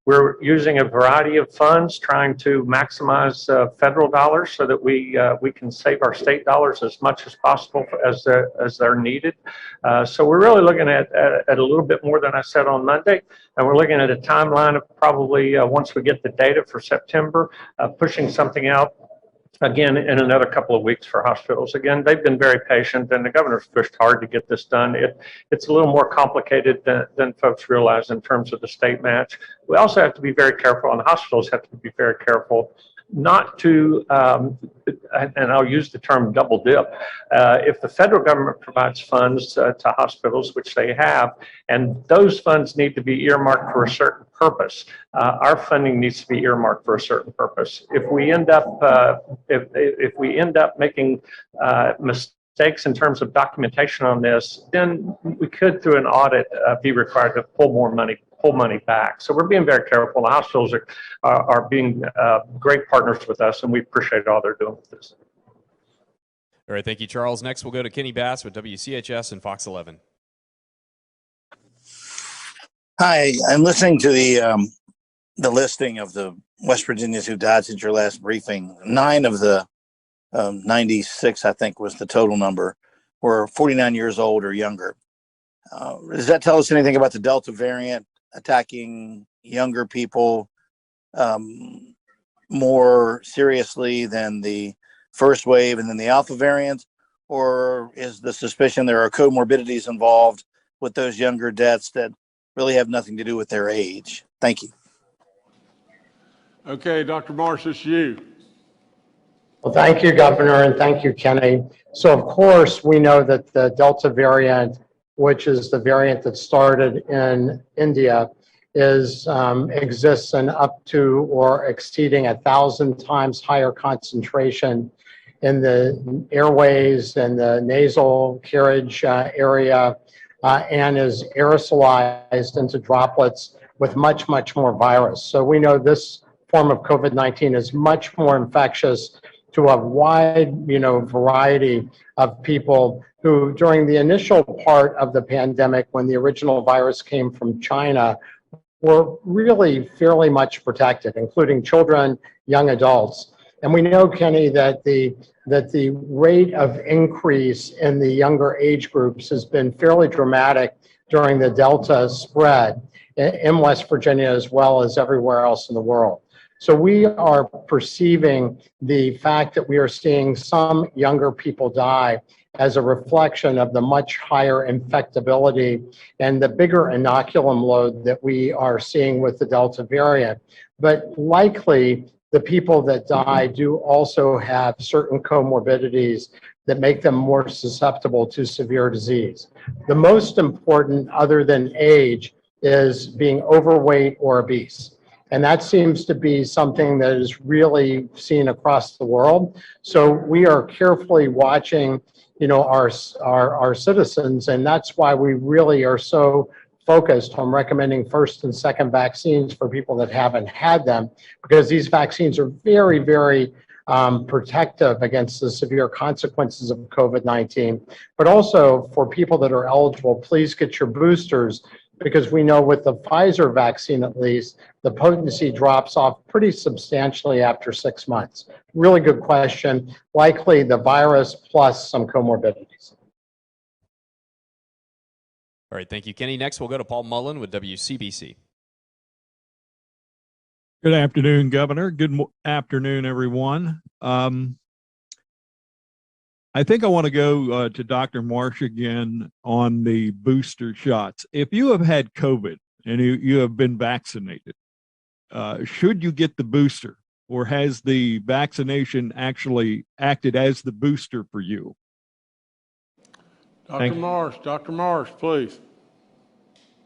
Speaker 3: We're using a variety of funds, trying to maximize federal dollars so that we can save our state dollars as much as possible as they're needed. So we're really looking at a little bit more than I said on Monday, and we're looking at a timeline of probably once we get the data for September, pushing something out again in another couple of weeks for hospitals. Again, they've been very patient, and the governor's pushed hard to get this done. It's a little more complicated than folks realize in terms of the state match. We also have to be very careful, and the hospitals have to be very careful not to, and I'll use the term double dip. If the federal government provides funds to hospitals, which they have, and those funds need to be earmarked for a certain purpose, our funding needs to be earmarked for a certain purpose. If we end up, if we end up making mistakes in terms of documentation on this, then we could, through an audit, be required to pull money back. So we're being very careful. The hospitals are being great partners with us, and we appreciate all they're doing with this.
Speaker 2: All right, thank you, Charles. Next, we'll go to Kenny Bass with WCHS and Fox 11.
Speaker 9: Hi, I'm listening to the listing of the West Virginians who died since your last briefing. 9 of the 96, I think, was the total number, were 49 years old or younger. Does that tell us anything about the Delta variant attacking younger people more seriously than the first wave and then the Alpha variant? Or is the suspicion there are comorbidities involved with those younger deaths that really have nothing to do with their age? Thank you.
Speaker 1: Okay, Dr. Marsh, it's you.
Speaker 10: Well, thank you, Governor, and thank you, Kenny. So, of course, we know that the Delta variant, which is the variant that started in India, exists in up to or exceeding 1,000 times higher concentration in the airways and the nasal carriage area, and is aerosolized into droplets with much, much more virus. So we know this form of COVID-19 is much more infectious to a wide, variety of people who, during the initial part of the pandemic, when the original virus came from China, were really fairly much protected, including children, young adults. And we know, Kenny, that the rate of increase in the younger age groups has been fairly dramatic during the Delta spread in West Virginia as well as everywhere else in the world. So we are perceiving the fact that we are seeing some younger people die as a reflection of the much higher infectability and the bigger inoculum load that we are seeing with the Delta variant. But likely, the people that die do also have certain comorbidities that make them more susceptible to severe disease. The most important, other than age, is being overweight or obese. And that seems to be something that is really seen across the world. So we are carefully watching, our citizens, and that's why we really are so focused on recommending first and second vaccines for people that haven't had them, because these vaccines are very, very protective against the severe consequences of COVID-19. But also for people that are eligible, please get your boosters, because we know with the Pfizer vaccine, at least, the potency drops off pretty substantially after 6 months. Really good question. Likely the virus plus some comorbidities.
Speaker 2: All right, thank you, Kenny. Next, we'll go to Paul Mullen with WCBC.
Speaker 11: Good afternoon, Governor. Good afternoon, everyone. I think I want to go to Dr. Marsh again on the booster shots. If you have had COVID and you have been vaccinated, should you get the booster, or has the vaccination actually acted as the booster for you?
Speaker 1: Dr. Marsh, please.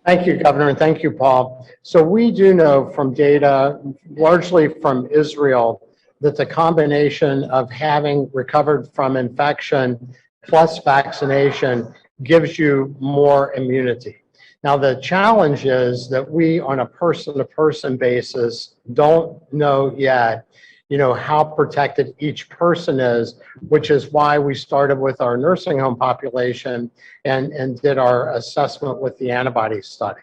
Speaker 10: Thank you, Governor, and thank you, Paul. So we do know from data, largely from Israel, that the combination of having recovered from infection plus vaccination gives you more immunity. Now, the challenge is that we, on a person-to-person basis, don't know yet, how protected each person is, which is why we started with our nursing home population and did our assessment with the antibody study.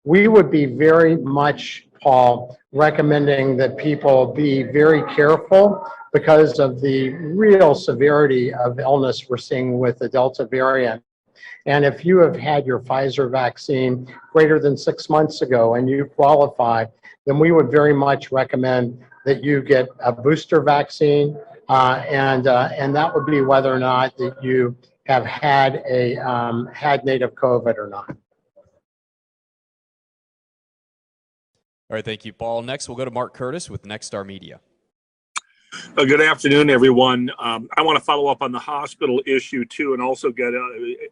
Speaker 10: We would be very much Paul, recommending that people be very careful because of the real severity of illness we're seeing with the Delta variant. And if you have had your Pfizer vaccine greater than 6 months ago and you qualify, then we would very much recommend that you get a booster vaccine, and that would be whether or not that you have had had native COVID or not.
Speaker 2: All right, thank you, Paul. Next, we'll go to Mark Curtis with Nexstar Media.
Speaker 12: Good afternoon, everyone. I want to follow up on the hospital issue too, and also get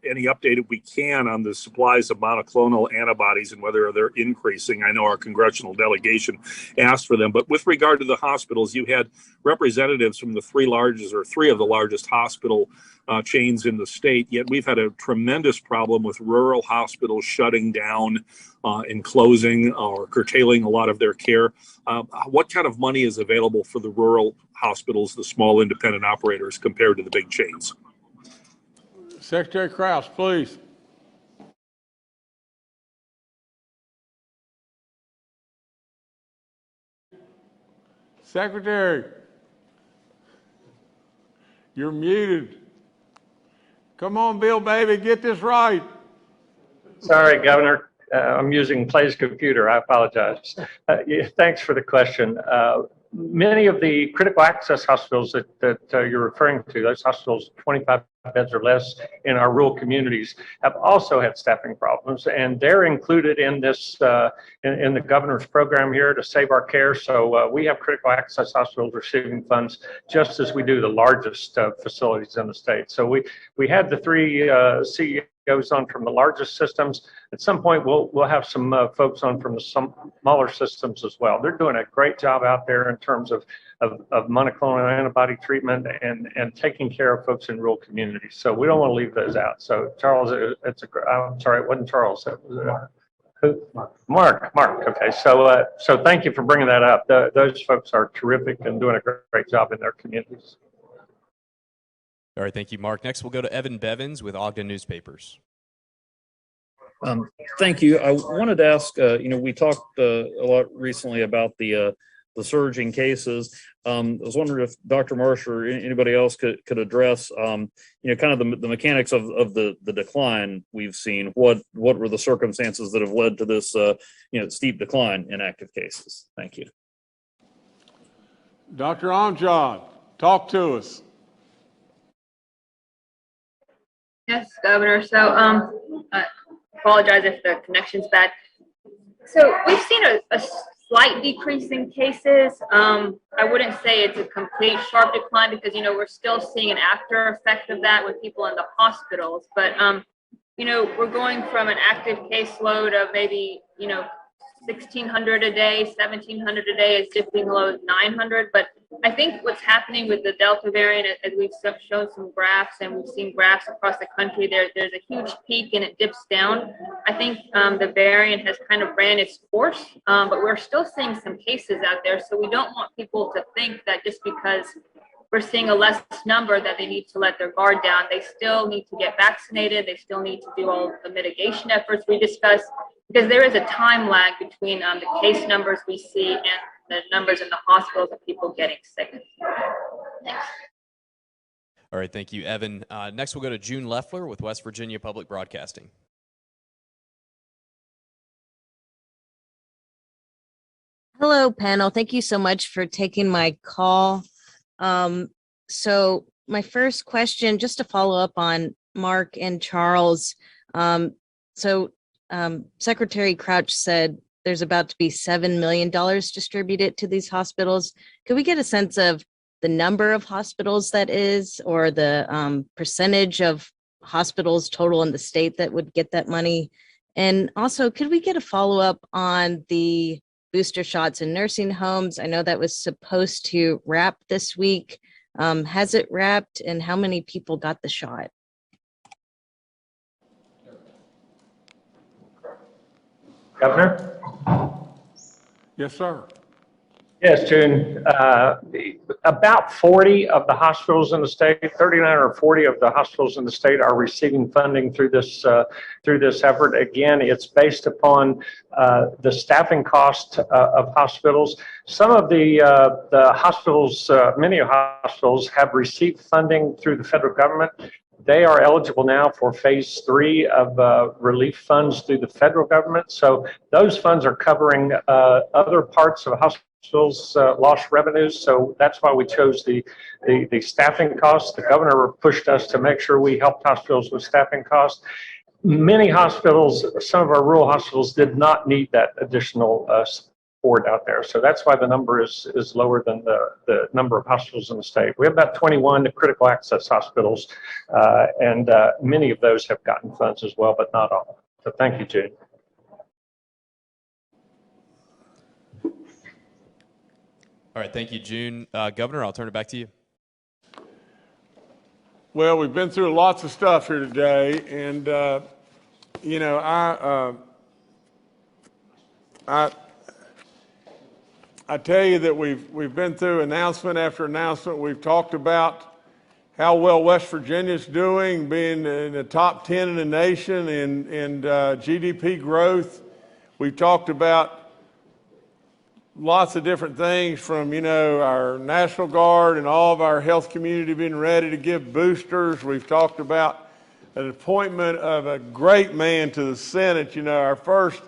Speaker 12: any update if we can on the supplies of monoclonal antibodies and whether they're increasing. I know our congressional delegation asked for them, but with regard to the hospitals, you had representatives from the three of the largest hospital chains in the state, yet we've had a tremendous problem with rural hospitals shutting down and closing or curtailing a lot of their care. What kind of money is available for the rural hospitals, the small independent operators, compared to the big chains?
Speaker 1: Secretary Kraus, please. Secretary, you're muted. Come on, Bill, baby, get this right.
Speaker 3: Sorry, Governor. I'm using Clay's computer. I apologize. Thanks for the question. Many of the critical access hospitals that you're referring to, those hospitals 25 beds or less in our rural communities, have also had staffing problems, and they're included in this in the governor's program here to Save Our Care. So we have critical access hospitals receiving funds just as we do the largest facilities in the state. So we had the three CEOs on from the largest systems. At some point, we'll have some folks on from the smaller systems as well. They're doing a great job out there in terms of monoclonal antibody treatment and taking care of folks in rural communities. So we don't want to leave those out. So Charles, I'm sorry, it wasn't Charles. It was, who? Mark. Okay. So thank you for bringing that up. Those folks are terrific and doing a great job in their communities.
Speaker 2: All right, thank you, Mark. Next, we'll go to Evan Bevins with Ogden Newspapers.
Speaker 13: Thank you. I wanted to ask, we talked a lot recently about the surging cases. I was wondering if Dr. Marsh or anybody else could address, kind of the mechanics of the decline we've seen. What were the circumstances that have led to this, steep decline in active cases? Thank you.
Speaker 1: Dr. Amjad, talk to us.
Speaker 14: Yes, Governor. So I apologize if the connection's bad. So we've seen a slight decrease in cases. I wouldn't say it's a complete sharp decline because, we're still seeing an after effect of that with people in the hospitals. But, we're going from an active caseload of maybe, 1,600 a day, 1,700 a day is dipping below 900. But I think what's happening with the Delta variant, as we've shown some graphs and we've seen graphs across the country, there's a huge peak and it dips down. I think the variant has kind of ran its course, but we're still seeing some cases out there. So we don't want people to think that just because we're seeing a less number that they need to let their guard down. They still need to get vaccinated. They still need to do all the mitigation efforts we discussed, because there is a time lag between the case numbers we see and the numbers in the hospitals of people getting sick. Thanks.
Speaker 2: All right, thank you, Evan. Next, we'll go to June Leffler with West Virginia Public Broadcasting.
Speaker 15: Hello, panel. Thank you so much for taking my call. So my first question, just to follow up on Mark and Charles. Secretary Crouch said there's about to be $7 million distributed to these hospitals. Could we get a sense of the number of hospitals that is, or the percentage of hospitals total in the state that would get that money? And also, could we get a follow-up on the booster shots in nursing homes? I know that was supposed to wrap this week. Has it wrapped, and how many people got the shot?
Speaker 3: Governor?
Speaker 1: Yes, sir.
Speaker 3: Yes, June. About 40 of the hospitals in the state, 39 or 40 of the hospitals in the state are receiving funding through this effort. Again, it's based upon the staffing cost of hospitals. Some of the hospitals, many hospitals have received funding through the federal government. They are eligible now for phase 3 of relief funds through the federal government. So those funds are covering other parts of hospitals lost revenues. So that's why we chose the staffing costs. The governor pushed us to make sure we helped hospitals with staffing costs. Many hospitals, some of our rural hospitals, did not need that additional support out there. So that's why the number is lower than the number of hospitals in the state. We have about 21 critical access hospitals, and many of those have gotten funds as well, but not all. So thank you, June.
Speaker 2: All right, thank you, June. Governor, I'll turn it back to you.
Speaker 1: Well, we've been through lots of stuff here today, and you know, I tell you that we've been through announcement after announcement. We've talked about how well West Virginia's doing, being in the top 10 in the nation in GDP growth. We've talked about lots of different things, from, you know, our National Guard and all of our health community being ready to give boosters. We've talked about an appointment of a great man to the Senate, you know, our first,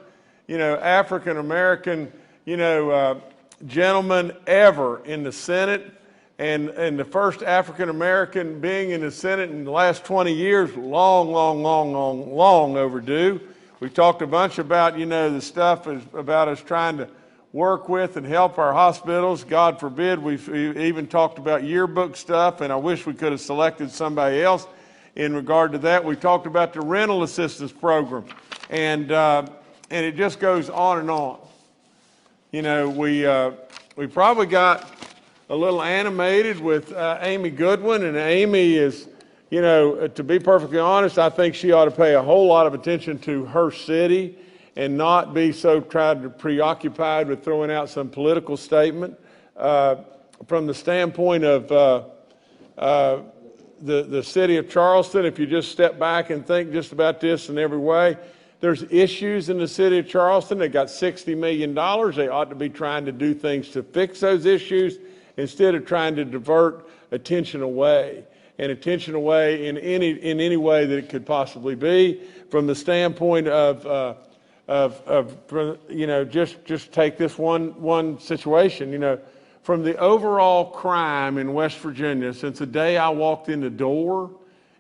Speaker 1: you know, African-American, you know, gentleman ever in the Senate, and the first African-American being in the Senate in the last 20 years, long overdue. We've talked a bunch about, you know, the stuff about us trying to work with and help our hospitals. God forbid, we've even talked about yearbook stuff, and I wish we could have selected somebody else in regard to that. We talked about the rental assistance program, and it just goes on and on. You know, we probably got a little animated with Amy Goodwin, and Amy is, you know, to be perfectly honest, I think she ought to pay a whole lot of attention to her city and not be so preoccupied with throwing out some political statement. From the standpoint of the city of Charleston, if you just step back and think just about this in every way, there's issues in the city of Charleston. They got $60 million. They ought to be trying to do things to fix those issues instead of trying to divert attention away, and attention away in any way that it could possibly be. From the standpoint of you know, just take this one situation, you know, from the overall crime in West Virginia, since the day I walked in the door,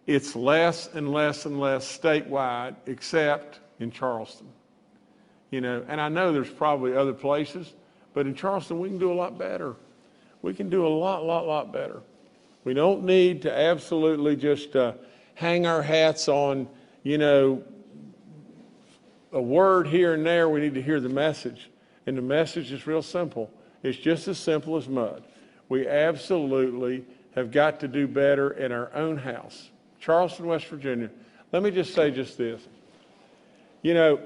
Speaker 1: it's less and less and less statewide, except in Charleston. You know, and I know there's probably other places, but in Charleston we can do a lot better. We can do a lot better. We don't need to absolutely just hang our hats on, you know, a word here and there. We need to hear the message, and the message is real simple. It's just as simple as mud. We absolutely have got to do better in our own house. Charleston, West Virginia. Let me just say just this. You know,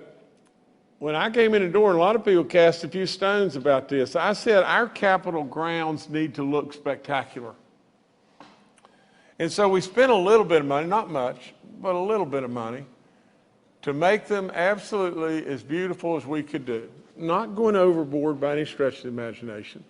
Speaker 1: when I came in the door, and a lot of people cast a few stones about this, I said our Capitol grounds need to look spectacular. And so we spent a little bit of money, not much, but a little bit of money, to make them absolutely as beautiful as we could do. Not going overboard by any stretch of the imagination.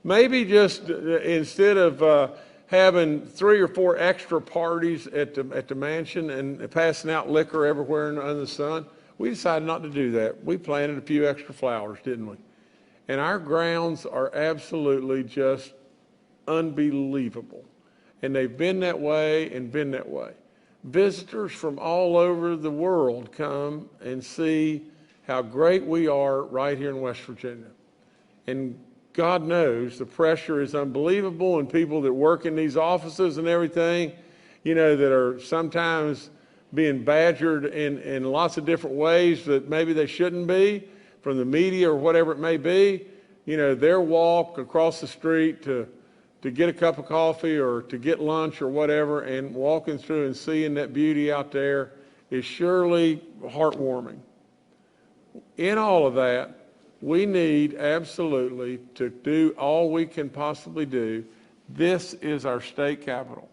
Speaker 1: Maybe just instead of having 3 or 4 extra parties at the mansion and passing out liquor everywhere under the sun, we decided not to do that. We planted a few extra flowers, didn't we? And our grounds are absolutely just unbelievable. And they've been that way and been that way. Visitors from all over the world come and see how great we are right here in West Virginia. And God knows the pressure is unbelievable, and people that work in these offices and everything, you know, that are sometimes being badgered in lots of different ways that maybe they shouldn't be, from the media or whatever it may be. You know, their walk across the street to get a cup of coffee or to get lunch or whatever, and walking through and seeing that beauty out there is surely heartwarming. In all of that, We need absolutely to do all we can possibly do. This is our state capital.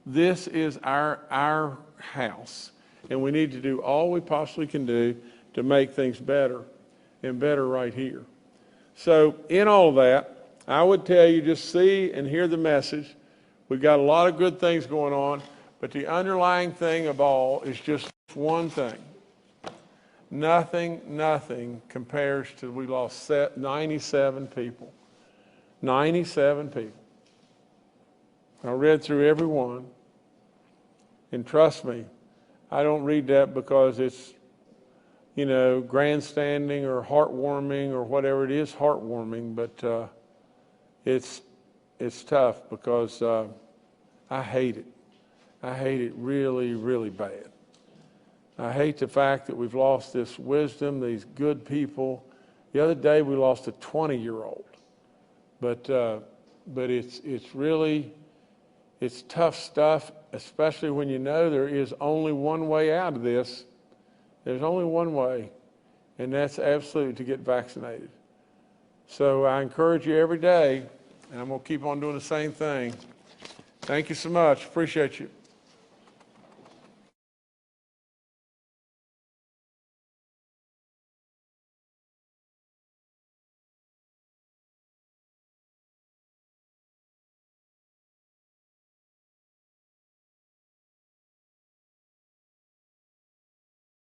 Speaker 1: This is our house. And we need to do all we possibly can do to make things better and better right here. So in all of that, I would tell you, just see and hear the message. We've got a lot of good things going on, but the underlying thing of all is just one thing. Nothing compares to, we lost 97 people. 97 people. I read through every one, and trust me, I don't read that because it's, you know, grandstanding or heartwarming or whatever. It is heartwarming, but it's tough because I hate it. I hate it really, really bad. I hate the fact that we've lost this wisdom, these good people. The other day we lost a 20-year-old, but it's really, it's tough stuff, especially when you know there is only one way out of this. There's only one way, and that's absolutely to get vaccinated. So I encourage you every day, and I'm going to keep on doing the same thing. Thank you so much. Appreciate you.